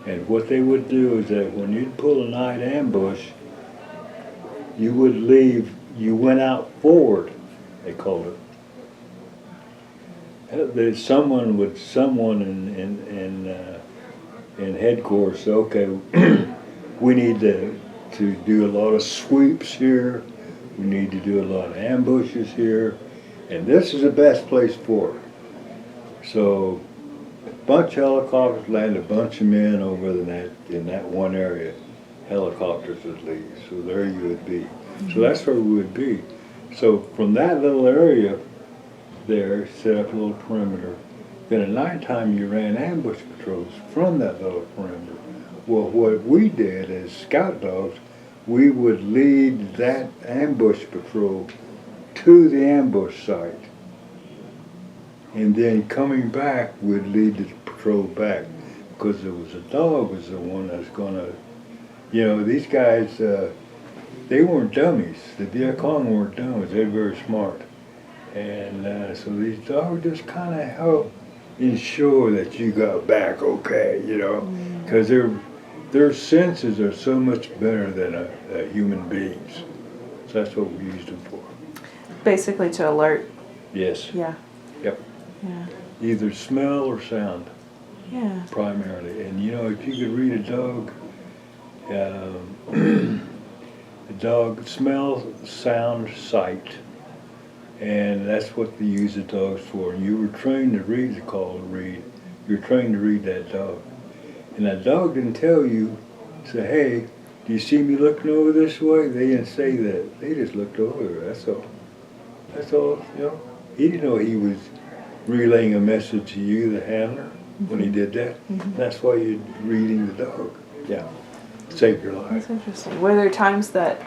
And what they would do is that when you'd pull a night ambush, you would leave, you went out forward, they called it. Someone in headquarters said, okay, we need to do a lot of sweeps here. We need to do a lot of ambushes here. And this is the best place for it. So bunch of helicopters land a bunch of men over in that one area. Helicopters would leave, so there you would be. So that's where we would be. So from that little area there, set up a little perimeter. Then at nighttime you ran ambush patrols from that little perimeter. Well, what we did as scout dogs, we would lead that ambush patrol to the ambush site. And then coming back, we'd lead the patrol back, because it was a dog was the one that's gonna, you know, these guys, they weren't dummies. The Viet Cong weren't dummies. They're very smart. And so these dogs just kind of help ensure that you got back okay, you know, because their senses are so much better than a human being's. So that's what we used them for. Basically to alert. Yes. Yeah. Yep. Yeah. Either smell or sound, Yeah. primarily. And you know, if you could read a dog, the dog smell, sound, sight, and that's what they use the dogs for. And you were trained to read the call to read. You're trained to read that dog. And that dog didn't tell you, say, hey, do you see me looking over this way? They didn't say that. They just looked over there, that's all. That's all, you know. He didn't know he was relaying a message to you, the handler, when he did that. That's why you're reading the dog. Yeah. Save your life. That's interesting. Were there times that,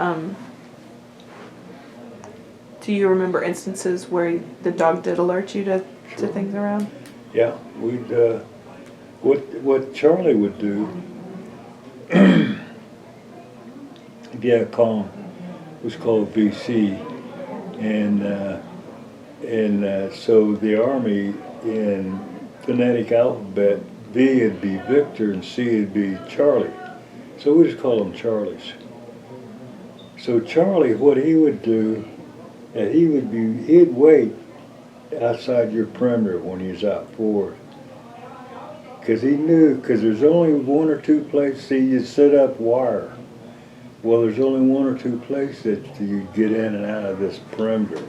do you remember instances where the dog did alert you to things around? Yeah, we'd, what Charlie would do, Viet Cong was called VC, and so the Army in phonetic alphabet, V would be Victor and C would be Charlie. So we just call them Charlies. So Charlie, what he would do, he'd wait outside your perimeter when he was out forward. Because he knew, because there's only one or two places, see, you set up wire. Well, there's only one or two places that you get in and out of this perimeter.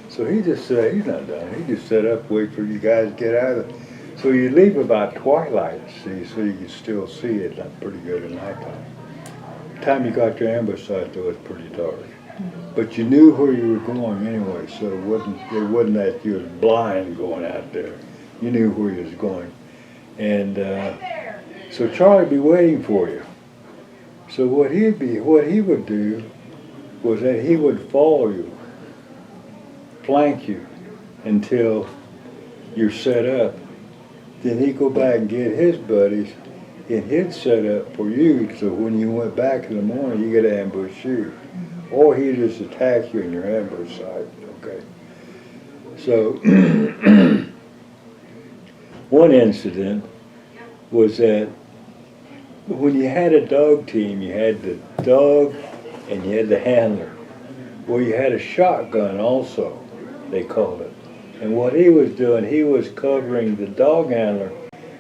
So he just said, he's not done. He just set up, wait for you guys to get out of it. So you leave about twilight, see, so you can still see it. Not pretty good at nighttime. The time you got your ambush site, though, it's pretty dark. But you knew where you were going anyway, so it wasn't that you was blind going out there. You knew where you was going. And so Charlie would be waiting for you. So what he would do was that he would follow you, flank you until you're set up. Then he'd go back and get his buddies, and he'd set up for you, so when you went back in the morning, you could ambush you. Or he'd just attack you in your ambush site, okay? So, one incident was that when you had a dog team, you had the dog and you had the handler. Well, you had a shotgun also, they called it. And what he was doing, he was covering the dog handler,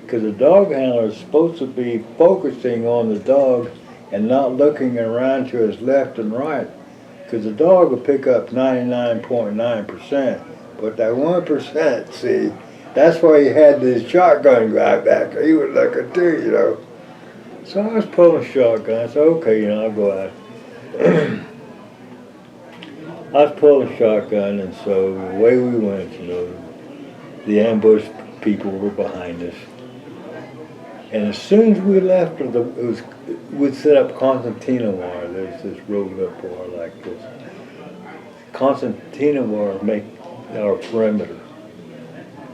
because the dog handler is supposed to be focusing on the dog and not looking around to his left and right, because the dog will pick up 99.9%, but that 1%, see, that's why he had this shotgun guy back there. He was looking too, you know. So I was pulling shotgun. I said, okay, you know, I'll go out. I was pulling shotgun, and so away we went, you know. The ambush people were behind us. And as soon as we left, we'd set up concertina wire. There's this rolled up wire like this. Concertina wire make our perimeter.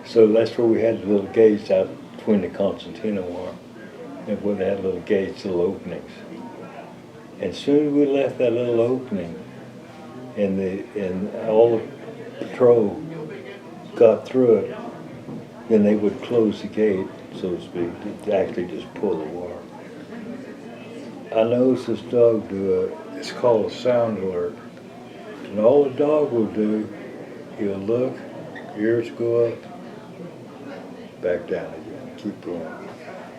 So that's where we had the little gates out between the concertina wire. And where they had little gates, little openings. And as soon as we left that little opening, and all the patrol got through it, then they would close the gate, so to speak, to actually just pull the wire. I noticed this dog do it's called a sound alert. And all the dog will do, he'll look, ears go up, back down again, keep going.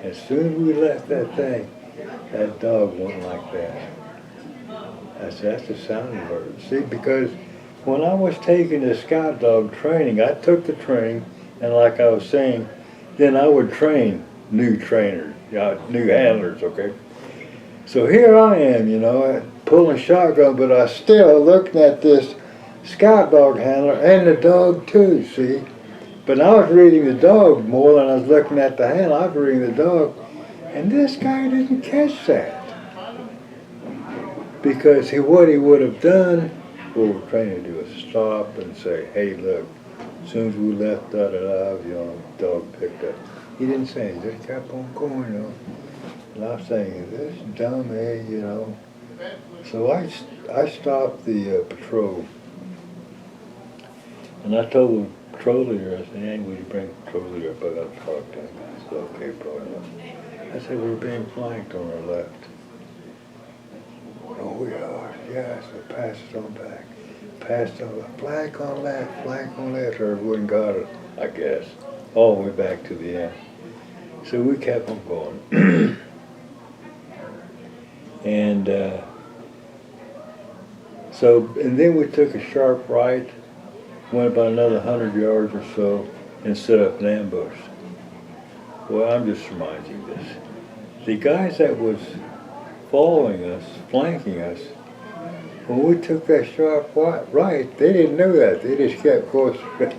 As soon as we left that thing, that dog went like that. I said, that's a sound alert. See, because when I was taking the scout dog training, I took the training, and like I was saying, then I would train new trainers, new handlers, okay? So here I am, you know, pulling shotgun, but I still looking at this scout dog handler and the dog too, see? But I was reading the dog more than I was looking at the handler. I was reading the dog, and this guy didn't catch that. Because what he would have done, what we're trying to do is stop and say, hey, look, as soon as we left you know, the dog picked up. He didn't say anything, he just kept on going, you know. And I was saying, this dumb, hey, you know. So I stopped the patrol. And I told the patrol leader, I said, hey, would you bring the patrol leader up? I got to talk to him. I said, okay, probably. I said, we're being flanked on our left. Oh, we are. Yeah, so pass it on back. Passed on flank on left, or everyone got it, I guess, all the way back to the end. So we kept on going. And and then we took a sharp right, went about another 100 yards or so, and set up an ambush. Well, I'm just reminding you this. The guys that was following us, flanking us, when we took that sharp right, they didn't know that. They just kept going straight.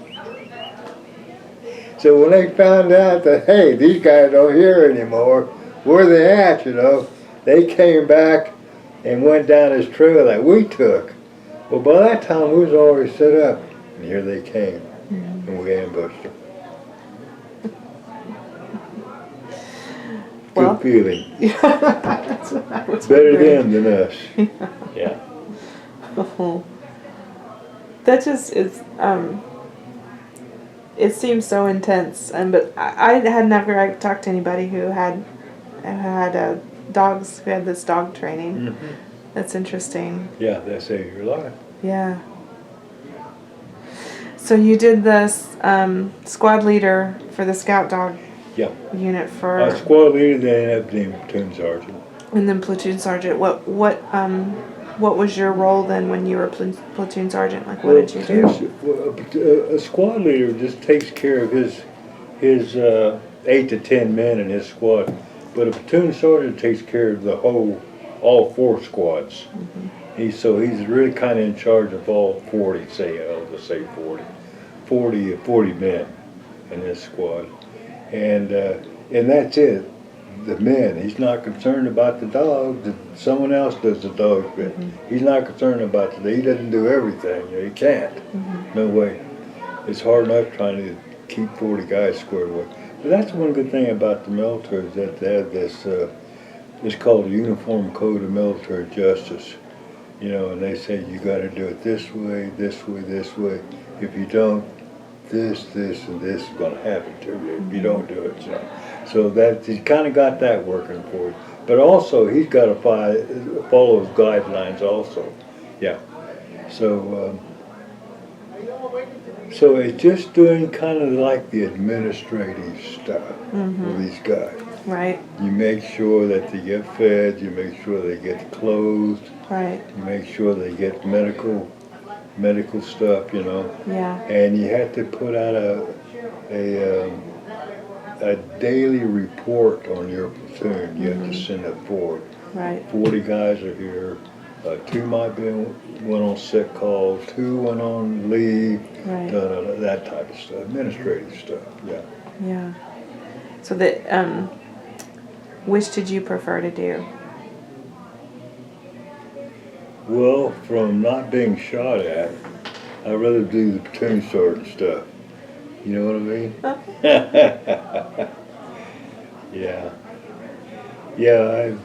So when they found out that, hey, these guys don't hear anymore, where they at, you know, they came back and went down this trail that we took. Well, by that time, we was already set up, and here they came, and we ambushed them. Well, good feeling. Yeah, that's what I was Better wondering. them than us. Yeah. That just is, it seems so intense, but I had never talked to anybody who had dogs, who had this dog training. Mm-hmm. That's interesting. Yeah, that saved your life. Yeah. So you did this squad leader for the scout dog Yeah. unit for, I was squad leader, then ended up being platoon sergeant. and then platoon sergeant. What was your role then when you were platoon sergeant? Like, what did you do? A squad leader just takes care of his 8 to 10 men in his squad, but a platoon sergeant takes care of the all 4 squads. Mm-hmm. He's really kind of in charge of all 40, I'll just say 40 men in this squad, and that's it. The men. He's not concerned about the dog. Someone else does the dog bit. Mm-hmm. He's not concerned about he doesn't do everything. He can't. Mm-hmm. No way. It's hard enough trying to keep 40 guys squared away. But that's one good thing about the military is that they have this. It's called the Uniform Code of Military Justice. You know, and they say you got to do it this way, this way, this way. If you don't, this, and this is going to happen to you. If you don't do it, so that he's kind of got that working for you. But also he's got to follow his guidelines also. Yeah. So it's just doing kind of like the administrative stuff for these guys. Right. You make sure that they get fed. You make sure they get clothed. Right. You make sure they get medical stuff. You know. Yeah. And you have to put out a daily report on your platoon. You have to send it forward. Right. 40 guys are here. 2 might went on sick call. 2 went on leave. Right. That type of stuff, administrative stuff. Yeah. Yeah. So which did you prefer to do? Well, from not being shot at, I'd rather do the platoon sergeant stuff. You know what I mean? Okay. Yeah. Yeah,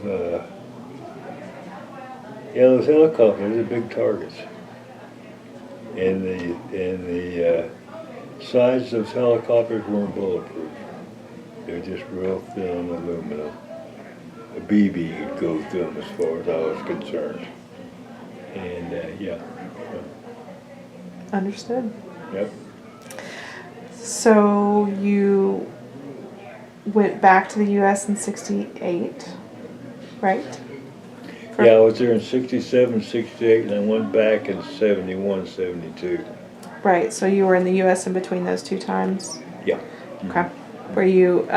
those helicopters are big targets. And the sides of those helicopters weren't bulletproof. They were just real thin aluminum. A BB could go through them as far as I was concerned. And yeah. Understood. Yep. So you went back to the U.S. in '68, right? Yeah, I was there in 67, 68, and I went back in 71, 72. Right, so you were in the U.S. in between those 2 times? Yeah. Okay. Were you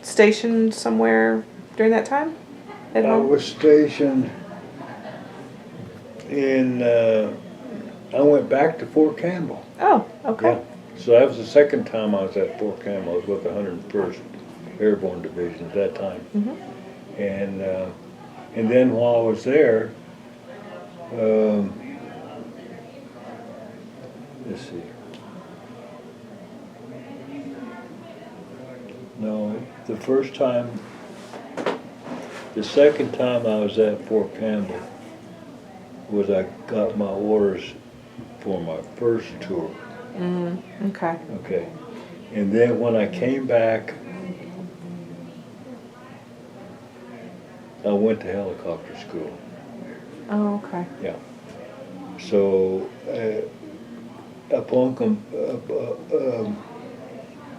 stationed somewhere during that time? At I home? was stationed in, I went back to Fort Campbell. Oh, okay. Yeah. So that was the second time I was at Fort Campbell. I was with the 101st Airborne Division at that time. And then while I was there, let's see. No, the second time I was at Fort Campbell was I got my orders for my first tour. Okay. Okay. And then when I came back, I went to helicopter school. Oh, okay. Yeah. So,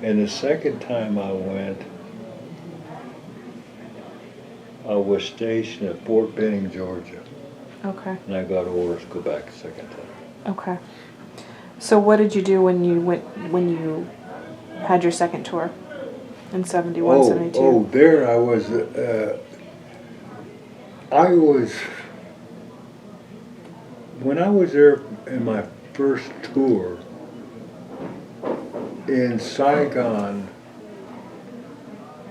and the second time I went, I was stationed at Fort Benning, Georgia, Okay. and I got orders to go back a second time. Okay. So what did you do when you had your second tour in 71, 72? Oh, there I was, when I was there in my first tour in Saigon,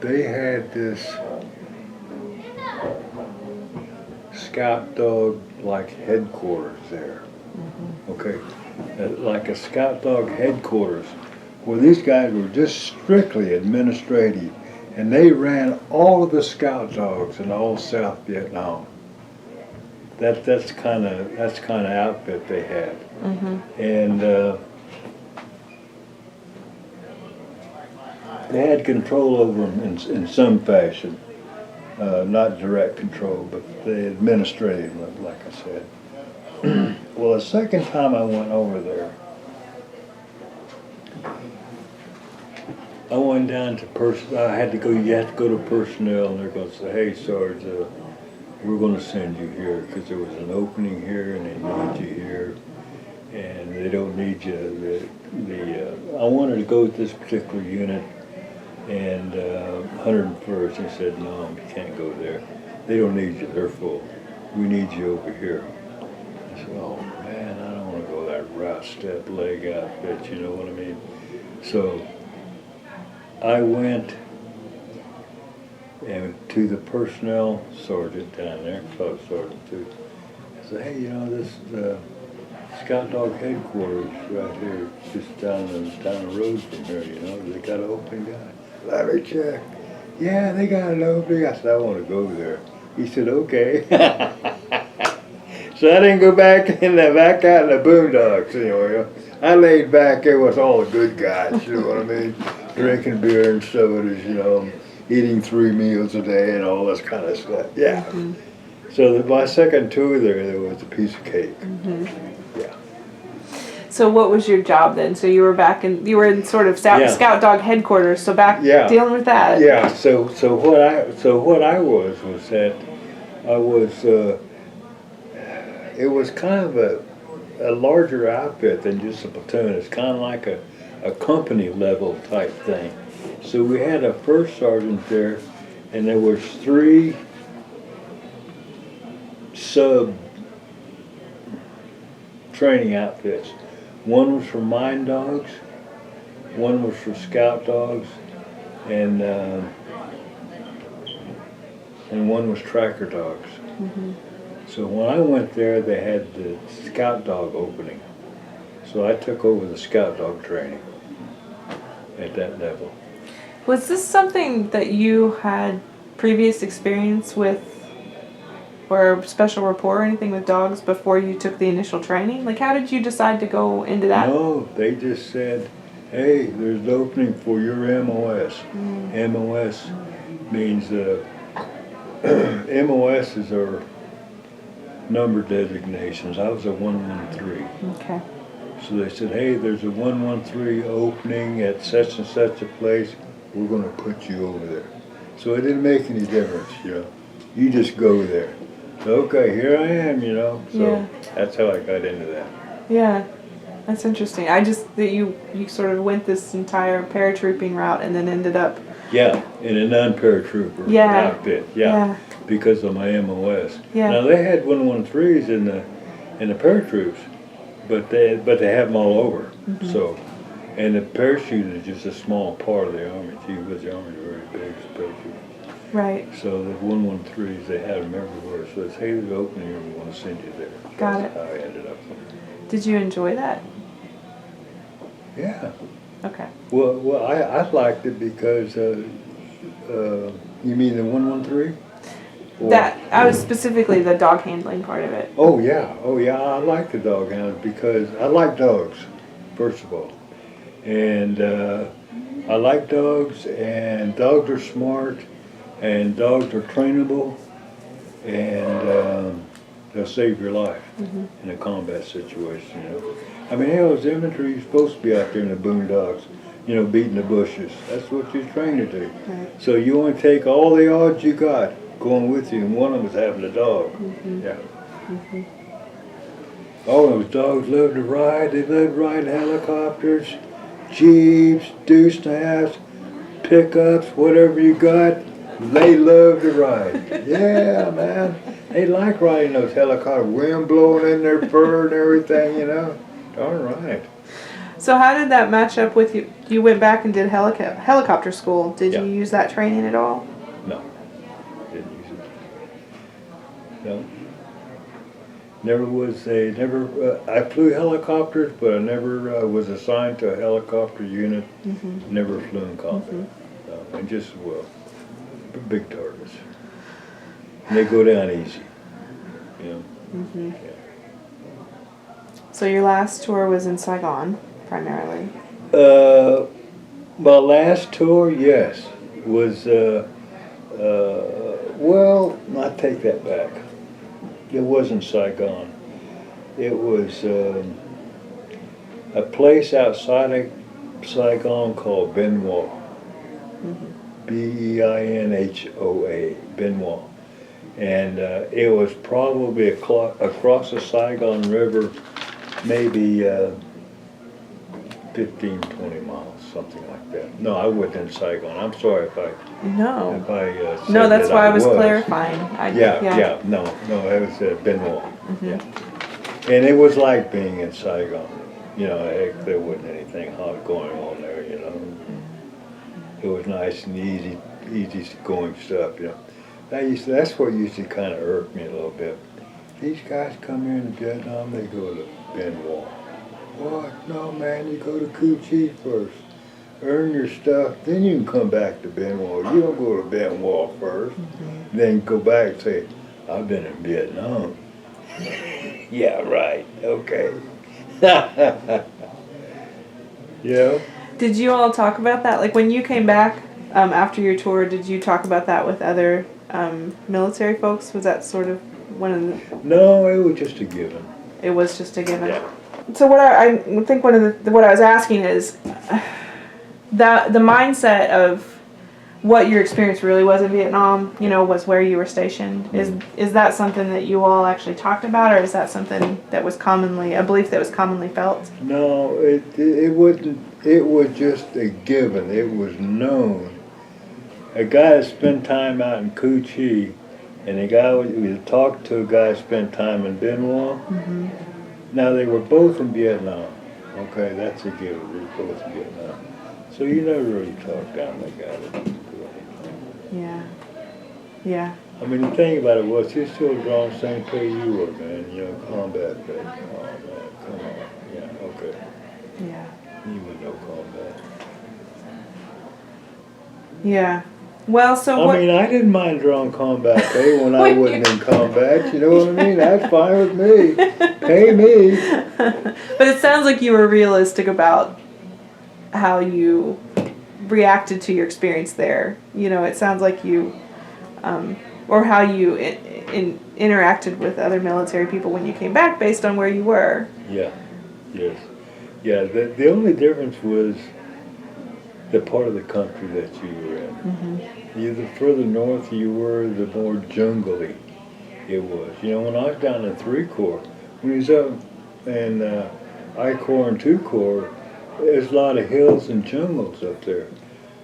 they had this scout dog like headquarters there. Okay, like a scout dog headquarters where these guys were just strictly administrative, and they ran all of the scout dogs in all South Vietnam. That's kind of outfit they had, and they had control over them in some fashion, not direct control, but the administrative, like I said. Well, the second time I went over there, I went down to you have to go to personnel, and they're going to say, hey, Sarge, we're going to send you here because there was an opening here and they need you here, and they don't need you. I wanted to go with this particular unit, and 101st, they said, no, you can't go there. They don't need you, they're full. We need you over here. I said, oh man, I don't want to go that route, step, leg outfit, you know what I mean? So I went and to the personnel sergeant down there, called sergeant too. I said, hey, you know, this is Scout Dog headquarters right here, just down the road from here, you know, they got an open guy. Let me check. Yeah, they got an opening. I said, I want to go there. He said, okay. So I didn't go back out in the boondocks anyway. I laid back there with all the good guys, you know what I mean? Drinking beer and sodas, you know, eating 3 meals a day and all this kind of stuff. Yeah. So my second tour there was a piece of cake. Yeah. So what was your job then? So you were in sort of Scout Dog headquarters. So dealing with that. Yeah. So what I was that I was. It was kind of a larger outfit than just a platoon. It's kind of like a company level type thing. So we had a first sergeant there, and there was 3 sub training outfits. One was for mine dogs, one was for scout dogs, and one was tracker dogs. So when I went there, they had the scout dog opening. So I took over the scout dog training at that level. Was this something that you had previous experience with, or special rapport or anything with dogs before you took the initial training? Like, how did you decide to go into that? No, they just said, hey, there's an opening for your MOS. MOS means, MOS is our number designations. I was a 113. Okay. So they said, hey, there's a 113 opening at such and such a place. We're going to put you over there. So it didn't make any difference, you know. You just go there. So, okay, here I am, you know. So that's how I got into that. Yeah. That's interesting. I just that you sort of went this entire paratrooping route and then ended up. Yeah, in a non-paratrooper Yeah. outfit. Yeah. Because of my MOS. Yeah. Now they had 113s in the paratroops, but they have them all over. Mm-hmm. So, and the parachute is just a small part of the Army. Gee whiz, the Army is very big, it's parachute. Right. So the 113s, they had them everywhere. So it's, hey, there's an opening here, we want to send you there. Got That's it. how I ended up there. Did you enjoy that? Yeah. Okay. Well, I liked it because, you mean the 113? That I was specifically the dog handling part of it. Oh yeah, I like the dog handlers because I like dogs, first of all. And I like dogs, and dogs are smart, and dogs are trainable, and they'll save your life in a combat situation, you know. I mean, hell, as infantry, you're supposed to be out there in the boondocks, you know, beating the bushes. That's what you're trained to do. Right. So you want to take all the odds you got going with you, and one of them is having a dog. Yeah. Oh, those dogs love to ride. They love to ride helicopters, jeeps, deuce and a halves, pickups, whatever you got. They love to ride. Yeah, man. They like riding those helicopters, wind blowing in their fur and everything, you know. Darn right. So how did that match up with you? You went back and did helicopter school. Did Yeah. you use that training at all? No, didn't use it. No. I flew helicopters, but I never was assigned to a helicopter unit. Never flew in combat. No, and just, big targets. And they go down easy. You know? Yeah. So your last tour was in Saigon, primarily. My last tour, yes, was, well, I take that back. It wasn't Saigon. It was a place outside of Saigon called Benoit. Beinhoa, Benoit. And it was probably across the Saigon River, maybe 15, 20 miles, something like that. No, I wasn't in Saigon. I'm sorry if I No. said No, that's that why I was clarifying. No, it was Benoit. Yeah. And it was like being in Saigon. You know, heck, there wasn't anything hot going on there, you know. It was nice and easy going stuff, you know. That's what used to kind of irk me a little bit. These guys come here in Vietnam, they go to Benoit. What? No, man, you go to Cu Chi first. Earn your stuff, then you can come back to Benoit. You don't go to Benoit first. Then go back and say, I've been in Vietnam. Yeah, right, okay. Yeah. Did you all talk about that? Like when you came back after your tour, did you talk about that with other military folks? Was that sort of one of the... No, it was just a given. It was just a given. Yeah. So what I think one of what I was asking is that the mindset of what your experience really was in Vietnam, you know, was where you were stationed. Is that something that you all actually talked about, or is that something that was a belief that was commonly felt? No, it wasn't. It was just a given. It was known. A guy that spent time out in Cu Chi, and we talked to a guy that spent time in Benoit. Now they were both in Vietnam. Okay, that's a given. They were both in Vietnam. So you never really talk down that guy that didn't do anything. Yeah. Yeah. I mean, the thing about it was, he still drawing the same pay you were, man. You know, combat pay. Oh, man, come on. Yeah, okay. Yeah. You would know combat. Yeah. Well, so I mean, I didn't mind drawing combat pay when I wasn't in combat. You know what I mean? That's fine with me. Pay me. But it sounds like you were realistic about how you reacted to your experience there. You know, it sounds like you, or how you interacted with other military people when you came back based on where you were. Yeah. Yes. Yeah. The only difference was the part of the country that you were in. The further north you were, the more jungly it was. You know, when I was down in 3 Corps, when he was up in I Corps and 2 Corps, there's a lot of hills and jungles up there.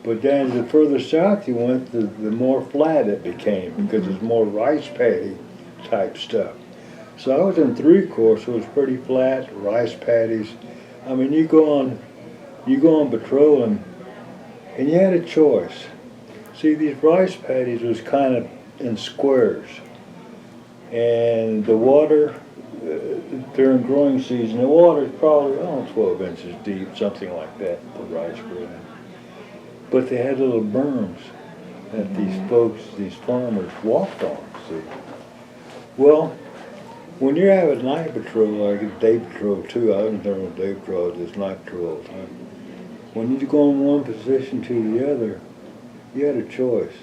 But then the further south you went, the more flat it became because it's more rice paddy type stuff. So I was in 3 Corps, so it was pretty flat, rice paddies. I mean, you go on patrol and you had a choice. See, these rice paddies was kind of in squares. And the water, during growing season, the water is probably, 12 inches deep, something like that, the rice growing. But they had little berms that these farmers walked on, see. Well, when you're having night patrol, like a day patrol too, I was never on day patrol, just night patrol all the time. When you go from one position to the other, you had a choice.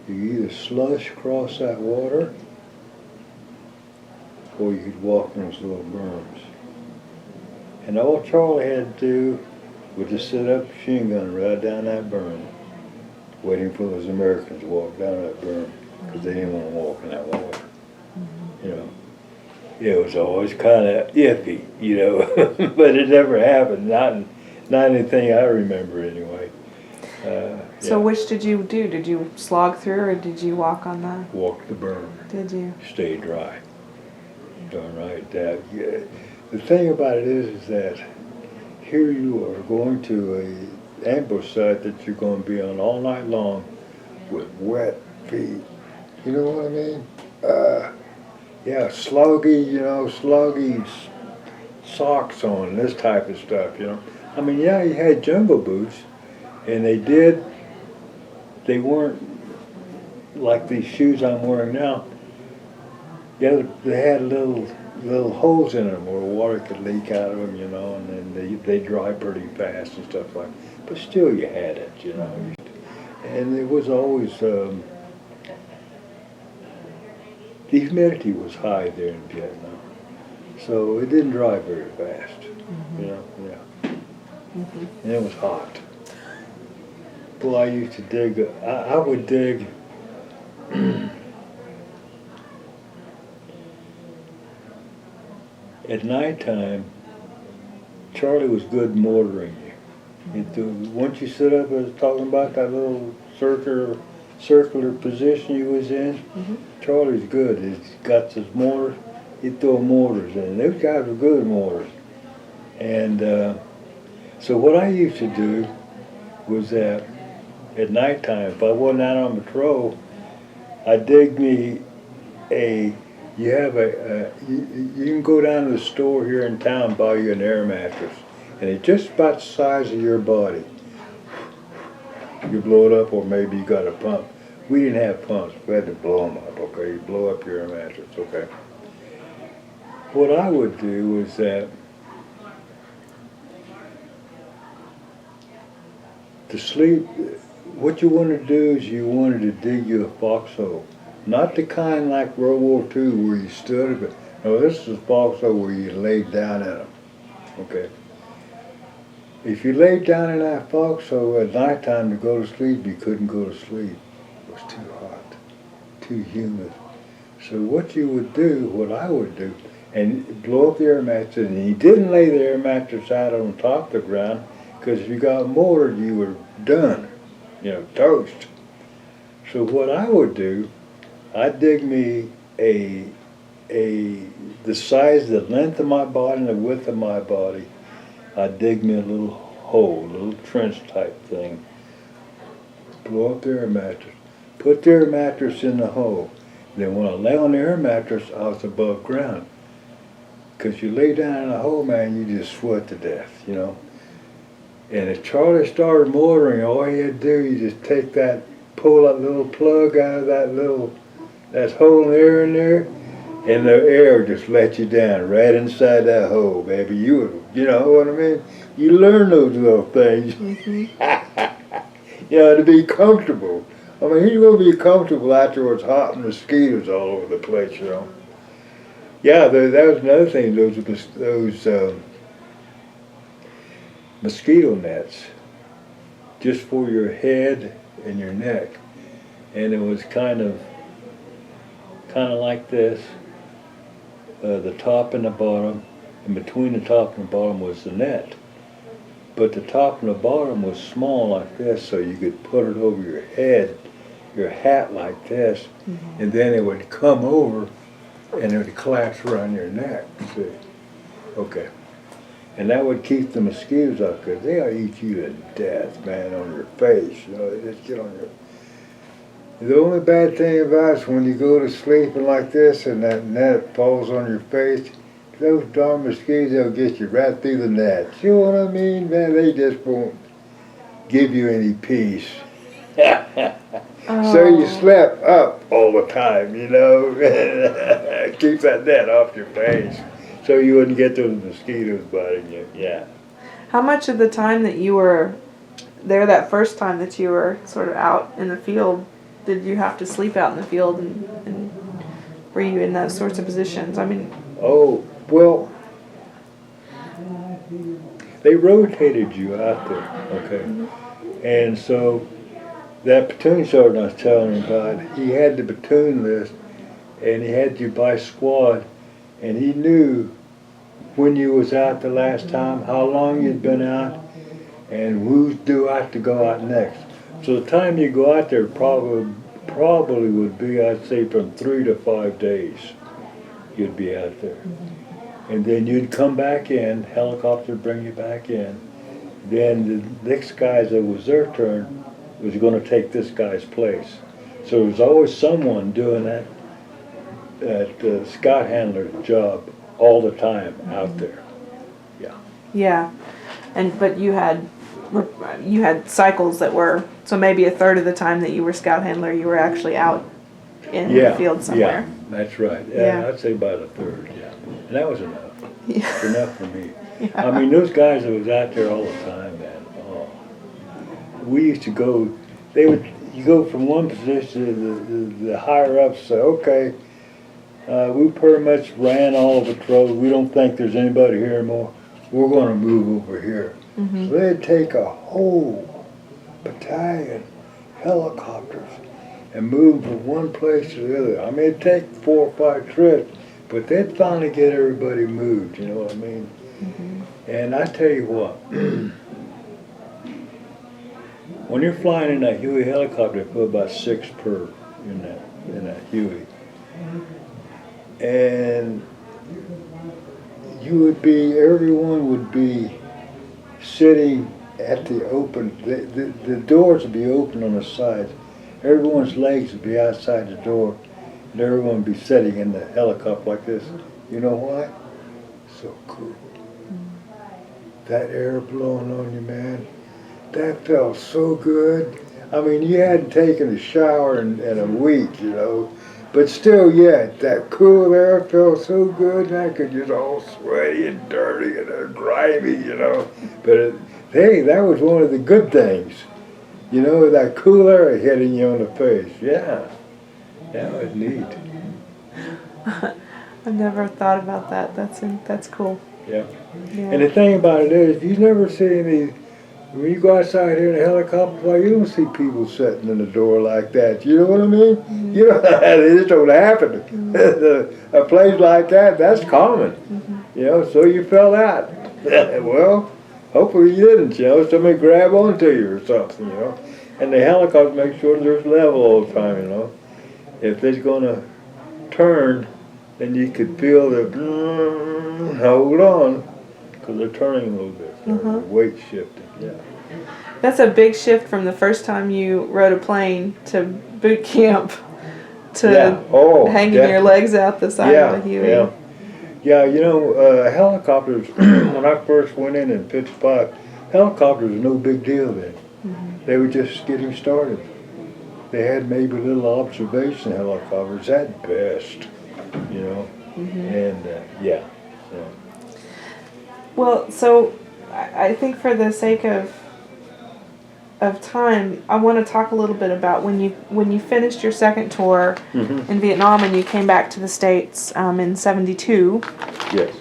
You either slush across that water, or you could walk in those little berms. And all Charlie had to do was just set up a machine gun right down that berm, waiting for those Americans to walk down that berm, because they didn't want to walk in that water. You know, it was always kind of iffy, you know, but it never happened. Not anything I remember anyway. So yeah. which did you do? Did you slog through or did you walk on the? Walk the berm. Did you? Stay dry. Darn right. Yeah. The thing about it is that here you are going to a ambush site that you're going to be on all night long with wet feet. You know what I mean? Yeah, sloggy socks on, this type of stuff, you know. I mean, yeah, you had jungle boots, and they weren't like these shoes I'm wearing now. Yeah, they had little holes in them where water could leak out of them, you know, and then they dry pretty fast and stuff like that. But still you had it, you know. And it was always, the humidity was high there in Vietnam. So it didn't dry very fast, you know, yeah. And it was hot. Well, I used to dig, I would dig at nighttime. Charlie was good mortaring you. Once you sit up, I was talking about that little circular position you was in. Charlie's good. He's got his mortars. He'd throw mortars in. Those guys were good mortars. And so what I used to do was that at nighttime, if I wasn't out on patrol, I'd dig me you can go down to the store here in town and buy you an air mattress. And it's just about the size of your body. You blow it up, or maybe you got a pump. We didn't have pumps. We had to blow them up, okay? You blow up your air mattress, okay? What I would do was that to sleep, what you want to do is you wanted to dig you a foxhole. Not the kind like World War II where you stood, but no, this is a foxhole where you laid down in them, okay? If you laid down in that foxhole at nighttime to go to sleep, you couldn't go to sleep. It was too hot, too humid. So what you would do, what I would do, and blow up the air mattress, and you didn't lay the air mattress out on top of the ground, because if you got mortared, you were done, you know, toast. So what I would do, I'd dig me the size, the length of my body and the width of my body. I'd dig me a little hole, a little trench type thing. Blow up the air mattress. Put the air mattress in the hole. Then when I lay on the air mattress, I was above ground. Because you lay down in a hole, man, you just sweat to death, you know. And if Charlie started mortaring, all he had to do, you just take that, pull that little plug out of that hole in there, and the air just let you down right inside that hole, baby. You know what I mean? You learn those little things. You know, to be comfortable. I mean, he's going to be comfortable after it's hot and mosquitoes all over the place, you know. Yeah, that was another thing, those mosquito nets, just for your head and your neck. And it was kind of like this, the top and the bottom, and between the top and the bottom was the net. But the top and the bottom was small like this, so you could put it over your head, your hat like this, and then it would come over and it would collapse around your neck, see? Okay. And that would keep the mosquitoes out, because they'll eat you to death, man, on your face, you know, they just get on your... The only bad thing about it is when you go to sleep and like this and that net falls on your face, those darn mosquitoes, they'll get you right through the net. You know what I mean, man? They just won't give you any peace. So you slept up all the time, you know, keep that net off your face so you wouldn't get those mosquitoes biting you, yeah. How much of the time that you were there, that first time that you were sort of out in the field, did you have to sleep out in the field, and were you in those sorts of positions? I mean... Oh, well, they rotated you out there, okay? And so that platoon sergeant I was telling him about, he had the platoon list, and he had you by squad, and he knew when you was out the last time, how long you'd been out, and who's due out to go out next. So the time you go out there probably would be, I'd say, from 3 to 5 days you'd be out there. And then you'd come back in, helicopter would bring you back in. Then the next guy that was their turn was going to take this guy's place. So there was always someone doing that scout handler's job all the time out there. Yeah. Yeah, but you had cycles that were, so maybe a third of the time that you were scout handler, you were actually out in the field somewhere. Yeah, that's right. Yeah, I'd say about a third, yeah. And that was enough. Yeah. Enough for me. Yeah. I mean, those guys that was out there all the time, man, oh. We used to go, you go from one position, the higher ups say, okay, we pretty much ran all the patrols. We don't think there's anybody here anymore. We're going to move over here. So they'd take a whole battalion helicopters and move from one place to the other. I mean, it'd take 4 or 5 trips, but they'd finally get everybody moved, you know what I mean? And I tell you what, when you're flying in that Huey helicopter, they put about 6 per in that Huey. And everyone would be sitting at the open, the doors would be open on the sides. Everyone's legs would be outside the door, and everyone would be sitting in the helicopter like this. You know why? So cool. That air blowing on you, man, that felt so good. I mean, you hadn't taken a shower in a week, you know, but still, yeah, that cool air felt so good, and I could get all sweaty and dirty and grimy, you know. But hey, that was one of the good things, you know, that cool air hitting you on the face. Yeah, that was neat. I've never thought about that. That's cool. Yeah. And the thing about it is, you never see any. When you go outside here in a helicopter, you don't see people sitting in the door like that. You know what I mean? You know, it just don't happen. A place like that, that's common. You know, so you fell out. Well, hopefully you didn't, you know. Somebody grab onto you or something, you know. And the helicopter makes sure there's level all the time, you know. If it's going to turn, then you could feel the hold on, because they're turning a little bit. The weight shifting, yeah. That's a big shift from the first time you rode a plane to boot camp to hanging your legs out the side of a Huey. Yeah, you know, helicopters, when I first went in 55, helicopters were no big deal then. They were just getting started. They had maybe little observation helicopters at best, you know, and yeah. Well, so I think for the sake of time, I want to talk a little bit about when you finished your second tour in Vietnam and you came back to the States in 72. Yes.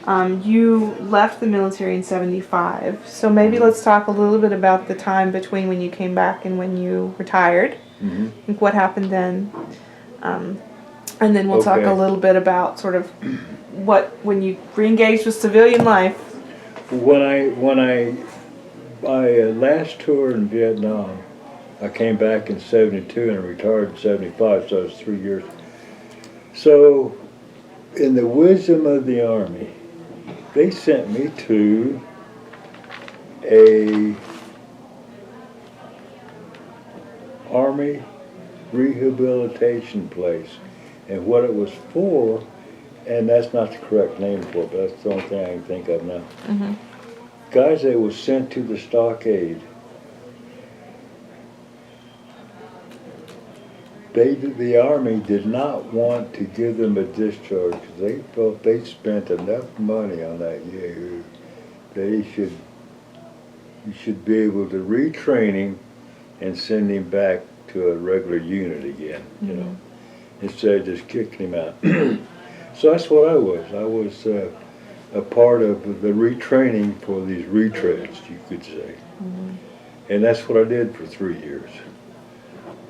You left the military in 75. So maybe let's talk a little bit about the time between when you came back and when you retired. What happened then? And then we'll talk Okay. a little bit about sort of when you re-engaged with civilian life. When I last toured in Vietnam, I came back in 72 and retired in 75, so it was 3 years. So, in the wisdom of the Army, they sent me to a Army rehabilitation place. And what it was for, and that's not the correct name for it, but that's the only thing I can think of now. Mm-hmm. Guys that was sent to the stockade, the Army did not want to give them a discharge because they felt they spent enough money on that year. You should be able to retrain him and send him back to a regular unit again, you know, instead of just kicking him out. So that's what I was. I was a part of the retraining for these retreads, you could say. And that's what I did for 3 years.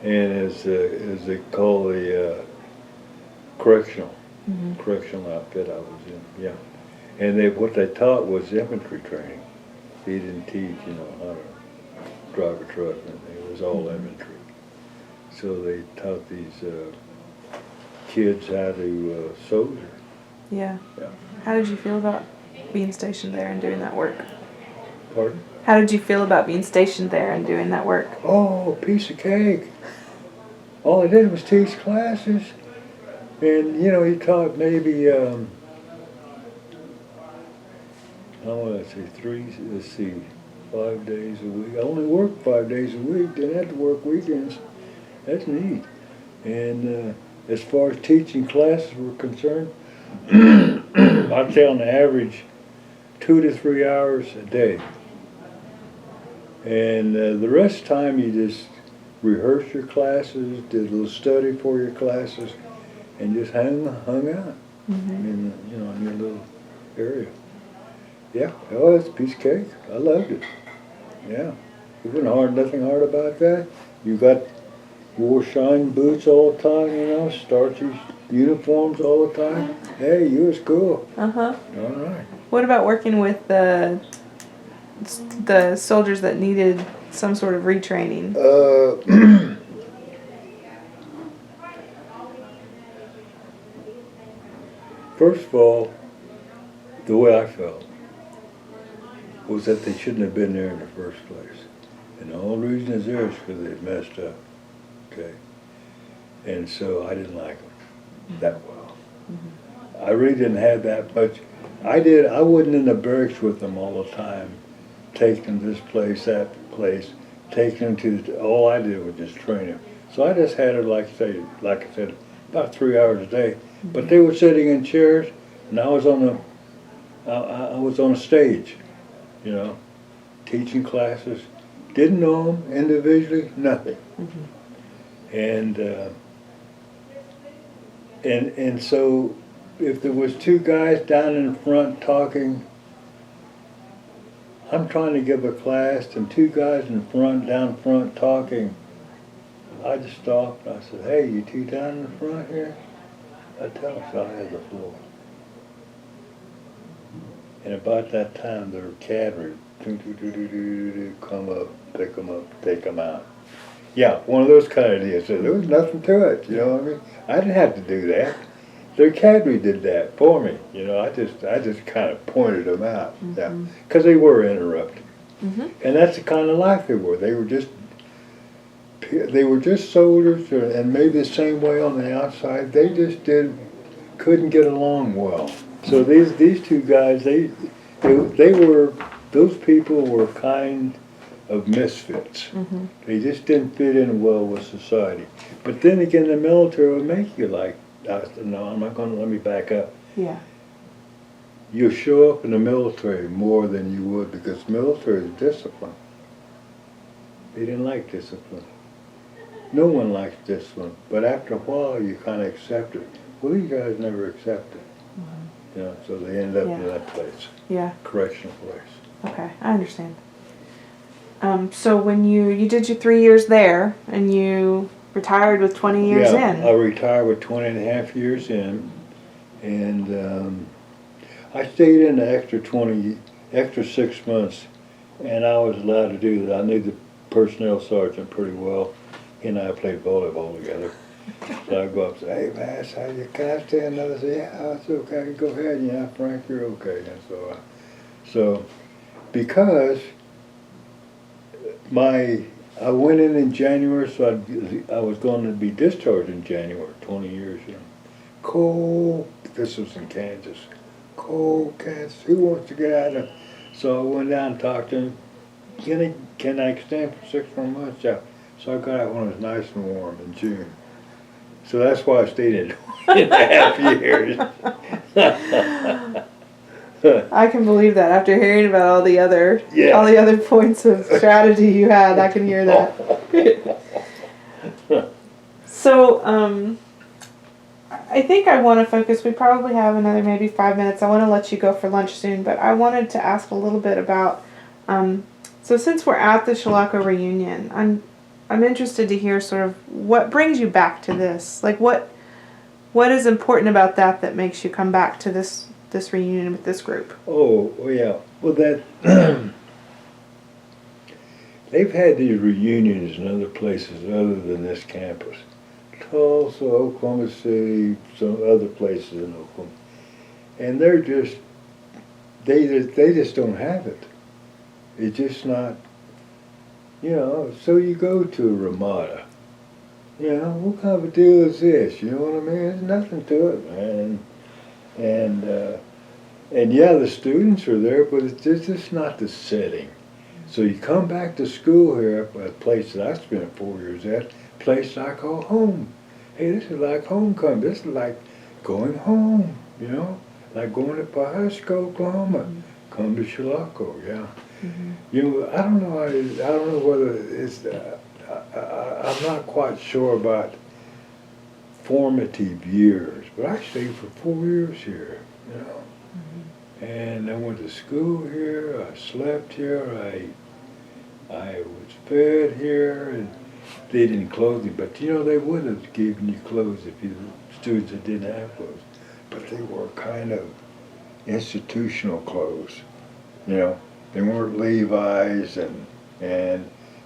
And as they call the correctional outfit I was in, yeah. And what they taught was infantry training. They didn't teach, you know, how to drive a truck, and it was all infantry. So they taught these kids how to soldier. Yeah. Yeah. How did you feel about being stationed there and doing that work? Pardon? How did you feel about being stationed there and doing that work? Oh, piece of cake. All I did was teach classes. And, you know, he taught maybe, I want to say 5 days a week. I only worked 5 days a week, didn't have to work weekends. That's neat. And as far as teaching classes were concerned, I'd say on average 2 to 3 hours a day. And the rest of the time you just rehearsed your classes, did a little study for your classes, and just hung out in, you know, in your little area. Yeah, oh, it's a piece of cake. I loved it. Yeah, it wasn't nothing hard about that. You wore shine boots all the time, you know, starchy uniforms all the time. Hey, you was cool. Uh-huh. All right. What about working with the soldiers that needed some sort of retraining? First of all, the way I felt was that they shouldn't have been there in the first place. And the only reason is there is because they messed up, okay? And so I didn't like them that well. I really didn't have that much. I wasn't in the barracks with them all the time, taking them this place, that place, taking them to, all I did was just train them. So I just had it, like I said, about 3 hours a day. But they were sitting in chairs, and I was on a stage, you know, teaching classes. Didn't know them individually, nothing. And so if there was 2 guys down in front talking, I'm trying to give a class, and 2 guys down front talking, I just stopped and I said, hey, you 2 down in the front here? I tell them, so I had the floor. And about that time, their cavalry come up, pick them up, take them out. Yeah, one of those kind of deals. So there was nothing to it, you know what I mean? I didn't have to do that. Their cavalry did that for me, you know. I just kind of pointed them out, yeah, because they were interrupted, and that's the kind of life they were. They were just soldiers, and maybe the same way on the outside. They just couldn't get along well. So these 2 guys, those people were kind of misfits. They just didn't fit in well with society. But then again, the military will make you like, no, I'm not going to, let me back up. Yeah. You show up in the military more than you would, because military is discipline. They didn't like discipline. No one likes discipline, but after a while you kind of accept it. Well, these guys never accept it. You know, so they ended up in that place. Yeah. Correctional place. Okay, I understand. So when you did your 3 years there and you retired with 20 years yeah, in. I retired with 20 and a half years in, and I stayed in the extra 6 months, and I was allowed to do that. I knew the personnel sergeant pretty well. He and I played volleyball together. So I'd go up and say, hey, man, can I stay another? I say, yeah, that's okay. Go ahead. Yeah, Frank, you're okay. And so because I went in January, so I was going to be discharged in January, 20 years, you know. Cold, this was in Kansas. Cold Kansas, who wants to get out of? So I went down and talked to him. Can I extend for 6 more months? Yeah. So I got out when it was nice and warm in June. So that's why I stayed in 2.5 years. I can believe that after hearing about all the other points of strategy you had. I can hear that. So I think I want to focus. We probably have another maybe 5 minutes. I want to let you go for lunch soon, but I wanted to ask a little bit about. So since we're at the Chilocco reunion, I'm interested to hear sort of what brings you back to this. Like what is important about that makes you come back to this reunion with this group? Oh, yeah. Well, that they've had these reunions in other places other than this campus. Tulsa, Oklahoma City, some other places in Oklahoma. And they're just, they just don't have it. It's just not, you know, so you go to a Ramada. You know, what kind of a deal is this? You know what I mean? There's nothing to it, man. And yeah, the students are there, but it's just not the setting. So you come back to school here at a place that I spent 4 years at, a place I call home. Hey, this is like homecoming. This is like going home, you know? Like going to Pawhuska, Oklahoma. Come to Chilocco, yeah. You know, I don't know whether it's, I'm not quite sure about formative years, but I stayed for 4 years here, you know. And I went to school here, I slept here, I was fed here, and they didn't clothe me, but you know, they would have given you clothes if you students that didn't have clothes. But they were kind of institutional clothes, you know. They weren't Levi's and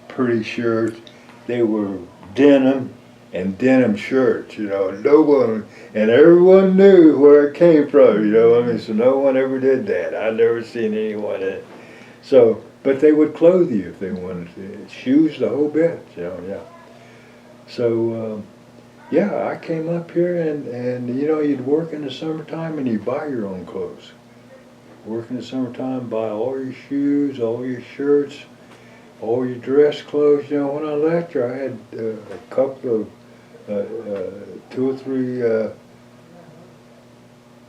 pretty shirts. They were denim and denim shirts, you know. No one, and everyone knew where it came from, you know. I mean, so no one ever did that. I've never seen anyone that. So, but they would clothe you if they wanted to. Shoes, the whole bit, you know, yeah. So, yeah, I came up here and you know, you'd work in the summertime and you'd buy your own clothes. Work in the summertime, buy all your shoes, all your shirts, all your dress clothes. You know, when I left here, I had a couple of, 2 or 3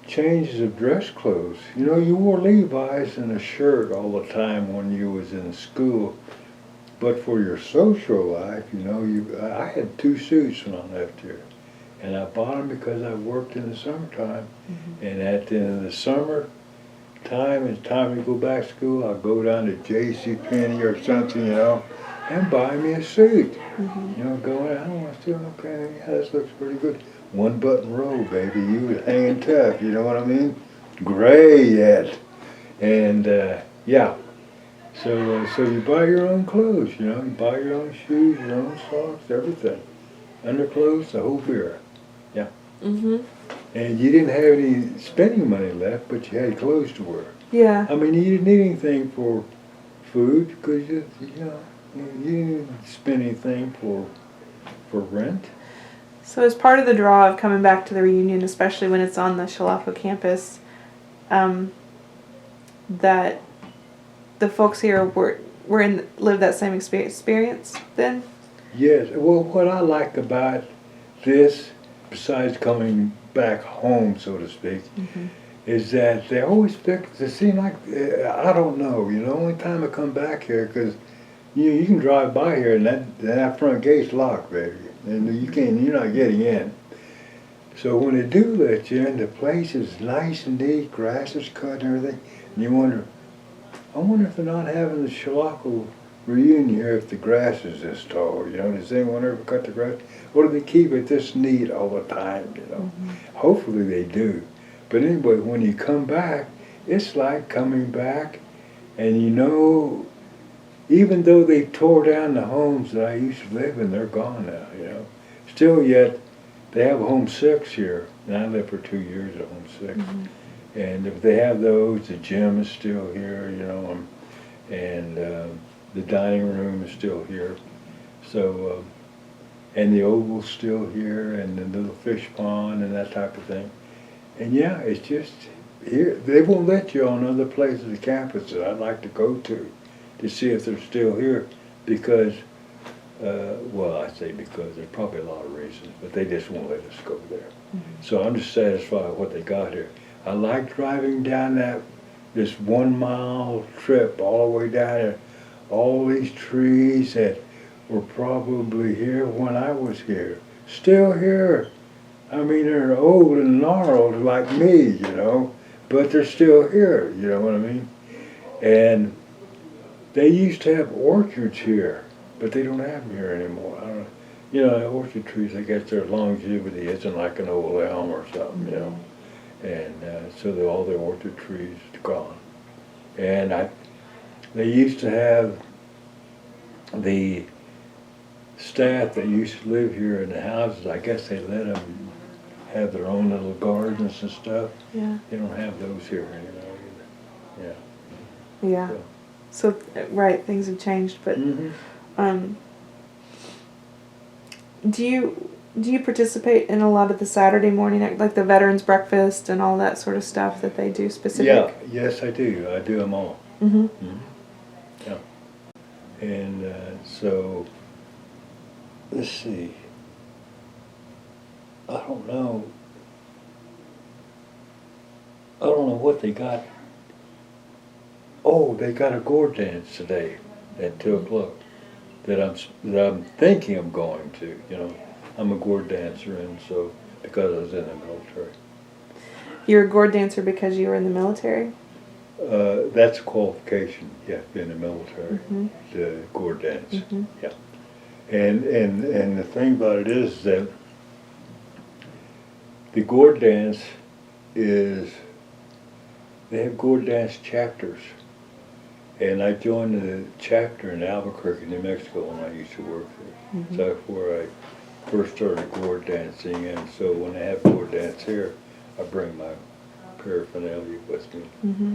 changes of dress clothes. You know, you wore Levi's and a shirt all the time when you was in school. But for your social life, you know, I had 2 suits when I left here. And I bought them because I worked in the summertime. And at the end of the summer, it's time to go back to school, I'll go down to JCPenney or something, you know, and buy me a suit. You know, going, I don't want to do, okay, yeah, this looks pretty good. 1 button robe, baby, you was hanging tough, you know what I mean? Gray yet. And, yeah. So you buy your own clothes, you know, you buy your own shoes, your own socks, everything. Underclothes, the whole beer. Yeah. And you didn't have any spending money left, but you had clothes to wear. Yeah. I mean, you didn't need anything for food because you know, you didn't spend anything for rent. So as part of the draw of coming back to the reunion, especially when it's on the Chilocco campus, that the folks here lived that same experience then? Yes. Well, what I like about this, besides coming back home, so to speak, is that they always pick, it seems like, I don't know, you know, only time I come back here, because you can drive by here and that front gate's locked, baby, and you're not getting in. So when they do let you in, the place is nice and neat, grass is cut and everything, and I wonder if they're not having the Chilocco reunion here if the grass is this tall, you know? Does anyone ever cut the grass? Or do they keep it this neat all the time, you know? Hopefully they do. But anyway, when you come back, it's like coming back, and you know, even though they tore down the homes that I used to live in, they're gone now, you know. Still yet, they have home six here, and I lived for 2 years at home six. And if they have those, the gym is still here, you know, and the dining room is still here. So, and the oval's still here, and the little fish pond and that type of thing. And yeah, it's just here. They won't let you on other places of the campus that I'd like to go to see if they're still here, because, well, I say because, there's probably a lot of reasons, but they just won't let us go there. So I'm just satisfied with what they got here. I like driving down this 1 mile trip all the way down there. All these trees that were probably here when I was here, still here. I mean, they're old and gnarled like me, you know, but they're still here, you know what I mean? And they used to have orchards here, but they don't have them here anymore. I don't know. You know, orchard trees, I guess their longevity isn't like an old elm or something, you know. And so all the orchard trees are gone. And they used to have the staff that used to live here in the houses, I guess they let them have their own little gardens and stuff. Yeah. They don't have those here anymore either. Yeah. Yeah. So, right, things have changed, but do you participate in a lot of the Saturday morning, like the veterans breakfast and all that sort of stuff that they do specific? Yeah, yes I do. I do them all. Yeah. And so, let's see. I don't know what they got. Oh, they got a gourd dance today at 2 o'clock that I'm thinking of going to, you know. I'm a gourd dancer, and so, because I was in the military. You're a gourd dancer because you were in the military? That's a qualification, you have to be in the military to gourd dance. Yeah. And the thing about it is that the gourd dance is, they have gourd dance chapters. And I joined the chapter in Albuquerque, New Mexico when I used to work there. So that's where I first started gourd dancing, and so when I have gourd dance here, I bring my paraphernalia with me,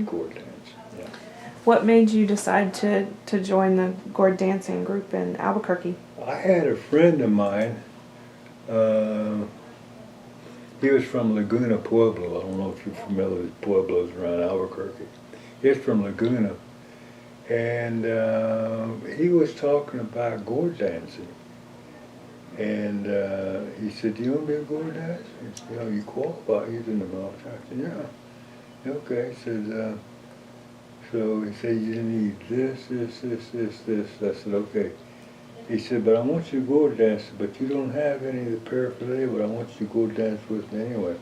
gourd dance. Yeah. What made you decide to join the gourd dancing group in Albuquerque? I had a friend of mine, he was from Laguna, Pueblo. I don't know if you're familiar with Pueblos around Albuquerque. He's from Laguna. And he was talking about gourd dancing. And he said, "Do you want to be a gourd dancer?" He said, "You know, you qualify, he's in the military." I said, "Yeah." Okay, he said, so he said, "You need this. I said, "Okay." He said, "But I want you to gourd dance, but you don't have any of the paraphernalia, but I want you to gourd dance with me anyway."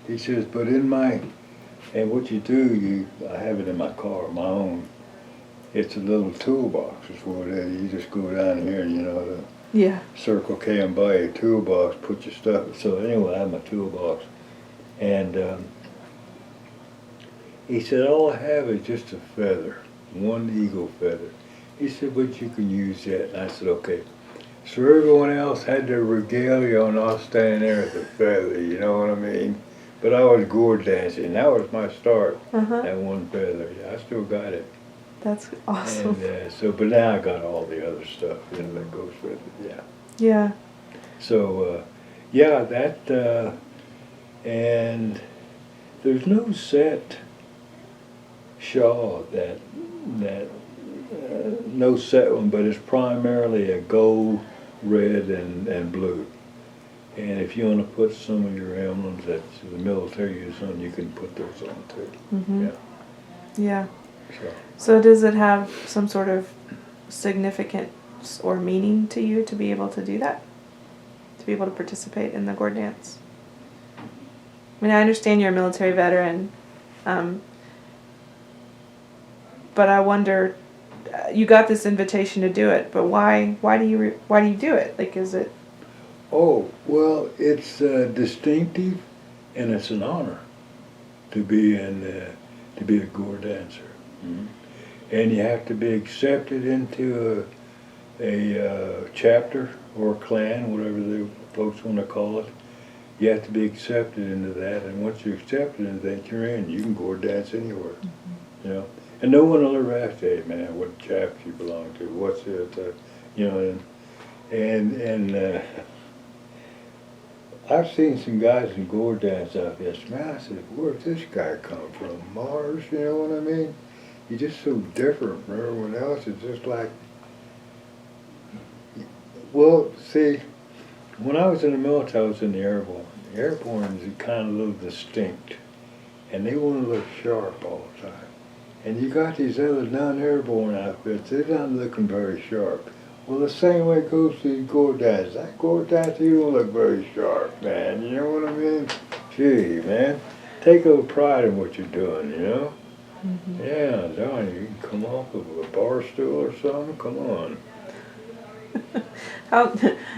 He says, "But and what you do, I have it in my car, my own. It's a little toolbox, is what it is. You just go down here and, you know, Yeah. Circle K and buy a toolbox, put your stuff." So anyway, I have my toolbox. And he said, "All I have is just a feather, one eagle feather." He said, "But you can use that." And I said, "Okay." So everyone else had their regalia on, I was standing there at the feather, you know what I mean? But I was gourd dancing. That was my start, that one feather. Yeah, I still got it. That's awesome. And but now I got all the other stuff, you know, that goes with it, yeah. Yeah. So, yeah, that, and there's no set shawl no set one, but it's primarily a gold, red, and blue. And if you want to put some of your emblems that the military uses on, you can put those on too. Yeah. Yeah. So. So does it have some sort of significance or meaning to you to be able to do that? To be able to participate in the gourd dance? I mean, I understand you're a military veteran, but I wonder, you got this invitation to do it, but why do you do it? Like, is it? Oh, well, it's distinctive, and it's an honor to be to be a Gourd dancer. Mm-hmm. And you have to be accepted into a chapter or a clan, whatever the folks want to call it. You have to be accepted into that, and once you're accepted into that, you're in. You can Gourd dance anywhere, you know. And no one will ever ask, hey man, what chapter you belong to? What's it? You know, and I've seen some guys in Gourd dance out there. Man, I said, where's this guy come from? Mars, you know what I mean? He's just so different from everyone else. It's just like, well, see, when I was in the military, I was in the Airborne. The Airborne is kind of a little distinct, and they want to look sharp all the time. And you got these other non-airborne outfits, they're not looking very sharp. Well, the same way goes to these Gourd dancers. That Gourd dancer, you don't look very sharp, man. You know what I mean? Gee, man, take a little pride in what you're doing, you know? Mm-hmm. Yeah, darn, you can come off of a bar stool or something, come on.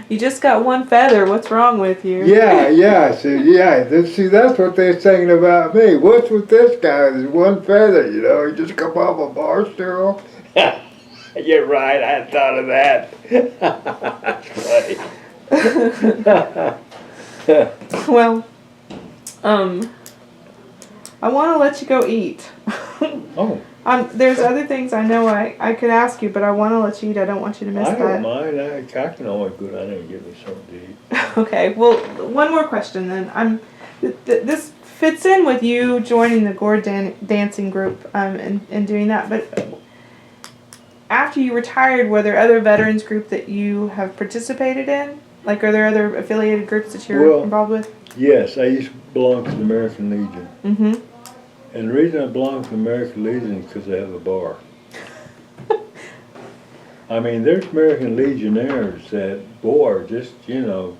You just got one feather. What's wrong with you? Yeah. See, that's what they're saying about me. What's with this guy? There's one feather, you know. He just come off a bar stool. You're right. I hadn't thought of that. That's funny. Well, I want to let you go eat. Oh. There's other things I know I could ask you, but I want to let you eat. I don't want you to miss that. I don't mind. I can always go down there and get me something to eat. Okay. Well, one more question then. This fits in with you joining the Gourd Dancing group and doing that. But after you retired, were there other veterans group that you have participated in? Like, are there other affiliated groups that you're involved with? Yes, I used to belong to the American Legion. Mm-hmm. And the reason I belong to the American Legion is because they have a bar. I mean, there's American Legionnaires that, boy, are just, you know,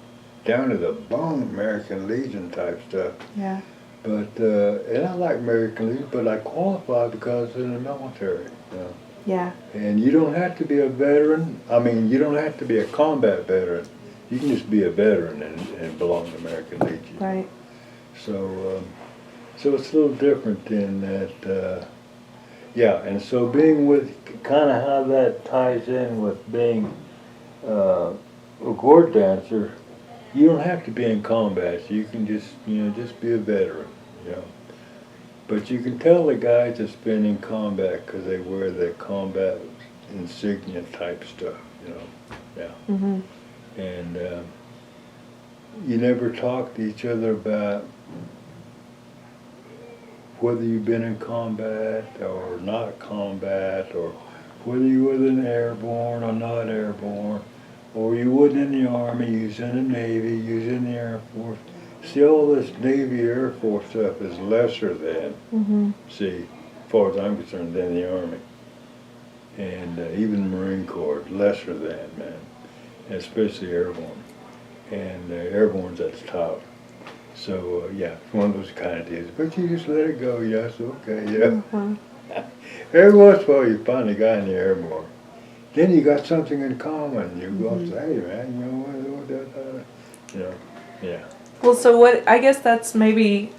down to the bone American Legion type stuff. Yeah. But, and I like American Legion, but I qualify because in the military, you know. Yeah. And you don't have to be a veteran. I mean, you don't have to be a combat veteran. You can just be a veteran and belong to American Legion. Right. So, so it's a little different in that, yeah, and so being with, kind of how that ties in with being a Gourd dancer, you don't have to be in combat. You can just, you know, just be a veteran, you know. But you can tell the guys that's been in combat because they wear the combat insignia type stuff, you know, yeah. Mm-hmm. And you never talk to each other about whether you've been in combat or not combat, or whether you was in airborne or not airborne, or you wasn't in the Army, you was in the Navy, you was in the Air Force. See, all this Navy, Air Force stuff is lesser than, see, as far as I'm concerned, than the Army. And even the Marine Corps, lesser than, man, especially airborne. And airborne's at the top. So, yeah, it's one of those kind of deals. But you just let it go, yes, okay, yeah. Mm-hmm. Every once in a while you find a guy in the airborne. Then you got something in common. You go up and say, hey, man, you know what, you know, yeah. Well, so what, I guess that's maybe,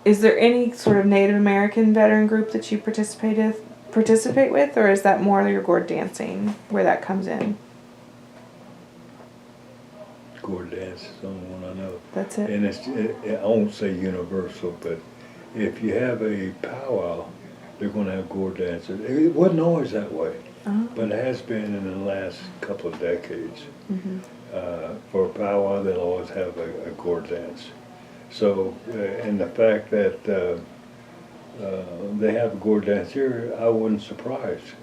is there any sort of Native American veteran group that you participate with, or is that more your Gourd dancing where that comes in? Gourd dance is the only one I know. That's it? And I won't say universal, but if you have a powwow, they're going to have Gourd dancers. It wasn't always that way, but it has been in the last couple of decades. Mm-hmm. For a powwow, they'll always have a Gourd dance. So, and the fact that they have a Gourd dance here, I wasn't surprised,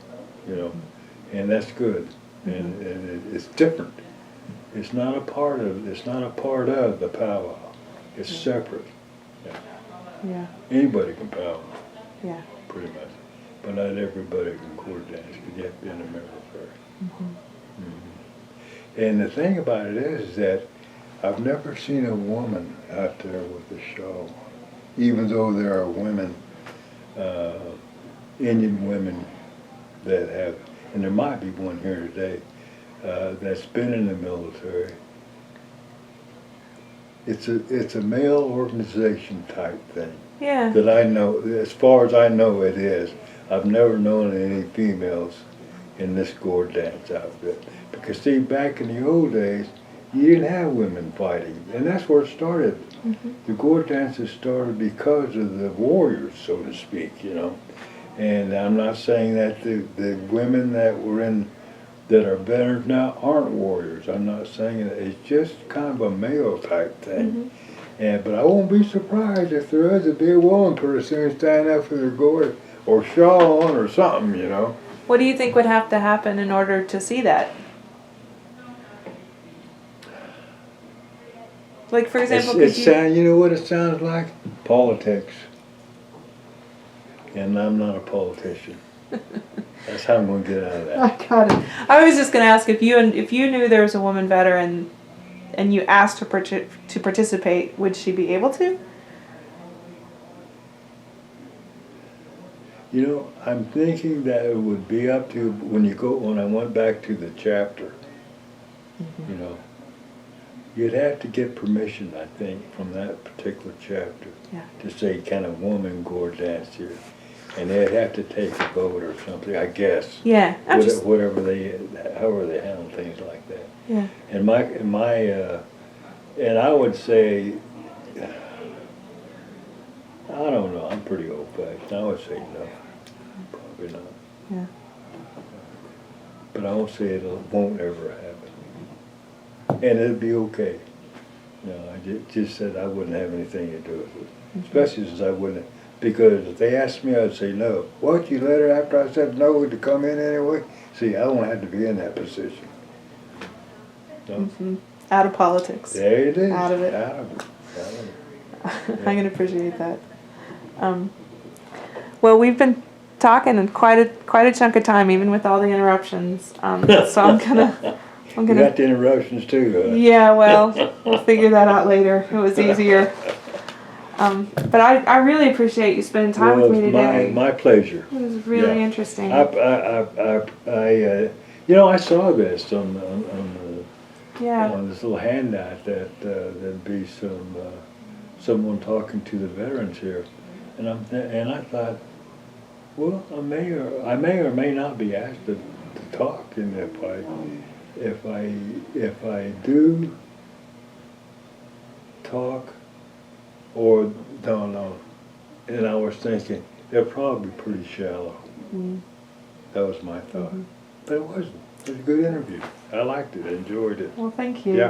you know, and that's good. And it's different. It's not a part of the powwow. It's separate. Yeah. Yeah. Anybody can powwow. Yeah. Pretty much. But not everybody can Gourd dance because you have to be in the military. And the thing about it is that I've never seen a woman out there with a shawl, even though there are women Indian women that have, and there might be one here today, that's been in the military. It's a male organization type thing. Yeah. That I know, as far as I know it is. I've never known any females in this Gourd dance outfit. Because see, back in the old days, you didn't have women fighting, and that's where it started. The Gourd dances started because of the warriors, so to speak, you know. And I'm not saying that the women that were in, that are veterans now aren't warriors. I'm not saying that. It's just kind of a male type thing. But I won't be surprised if there is a big woman pretty soon standing up for their Gourd or shawl on or something, you know. What do you think would have to happen in order to see that? Like, for example, You know what it sounds like? Politics. And I'm not a politician. That's how I'm going to get out of that. I got it. I was just going to ask if you knew there was a woman veteran and you asked her to participate, would she be able to? You know, I'm thinking that it would be up to when I went back to the chapter, you know, you'd have to get permission, I think, from that particular chapter to say, can a woman Gourd dance here? And they'd have to take a vote or something, I guess. Yeah. However they handle things like that. Yeah. And and I would say, I don't know, I'm pretty old-fashioned. I would say no, probably not. Yeah. But I won't say it won't ever happen. And it'd be okay. You know, I just said I wouldn't have anything to do with it. Especially since I wouldn't, because if they asked me, I'd say no. What, you let her after I said no to come in anyway? See, I don't have to be in that position. So, Out of politics. there it is. Out of it. Out of it. I can appreciate that. Well, we've been talking in quite a chunk of time, even with all the interruptions. So I'm gonna. You got the interruptions too, huh? Yeah, well, we'll figure that out later. It was easier. But I really appreciate you spending time with me today. My pleasure. It was really interesting. You know, I saw this on Yeah. this little handout that there'd be someone talking to the veterans here, and I thought, well, I may or may not be asked to talk, and if I do talk, or no, and I was thinking they're probably pretty shallow. That was my thought, but it wasn't. It was a good interview. I liked it. I enjoyed it. Well, thank you. Yeah.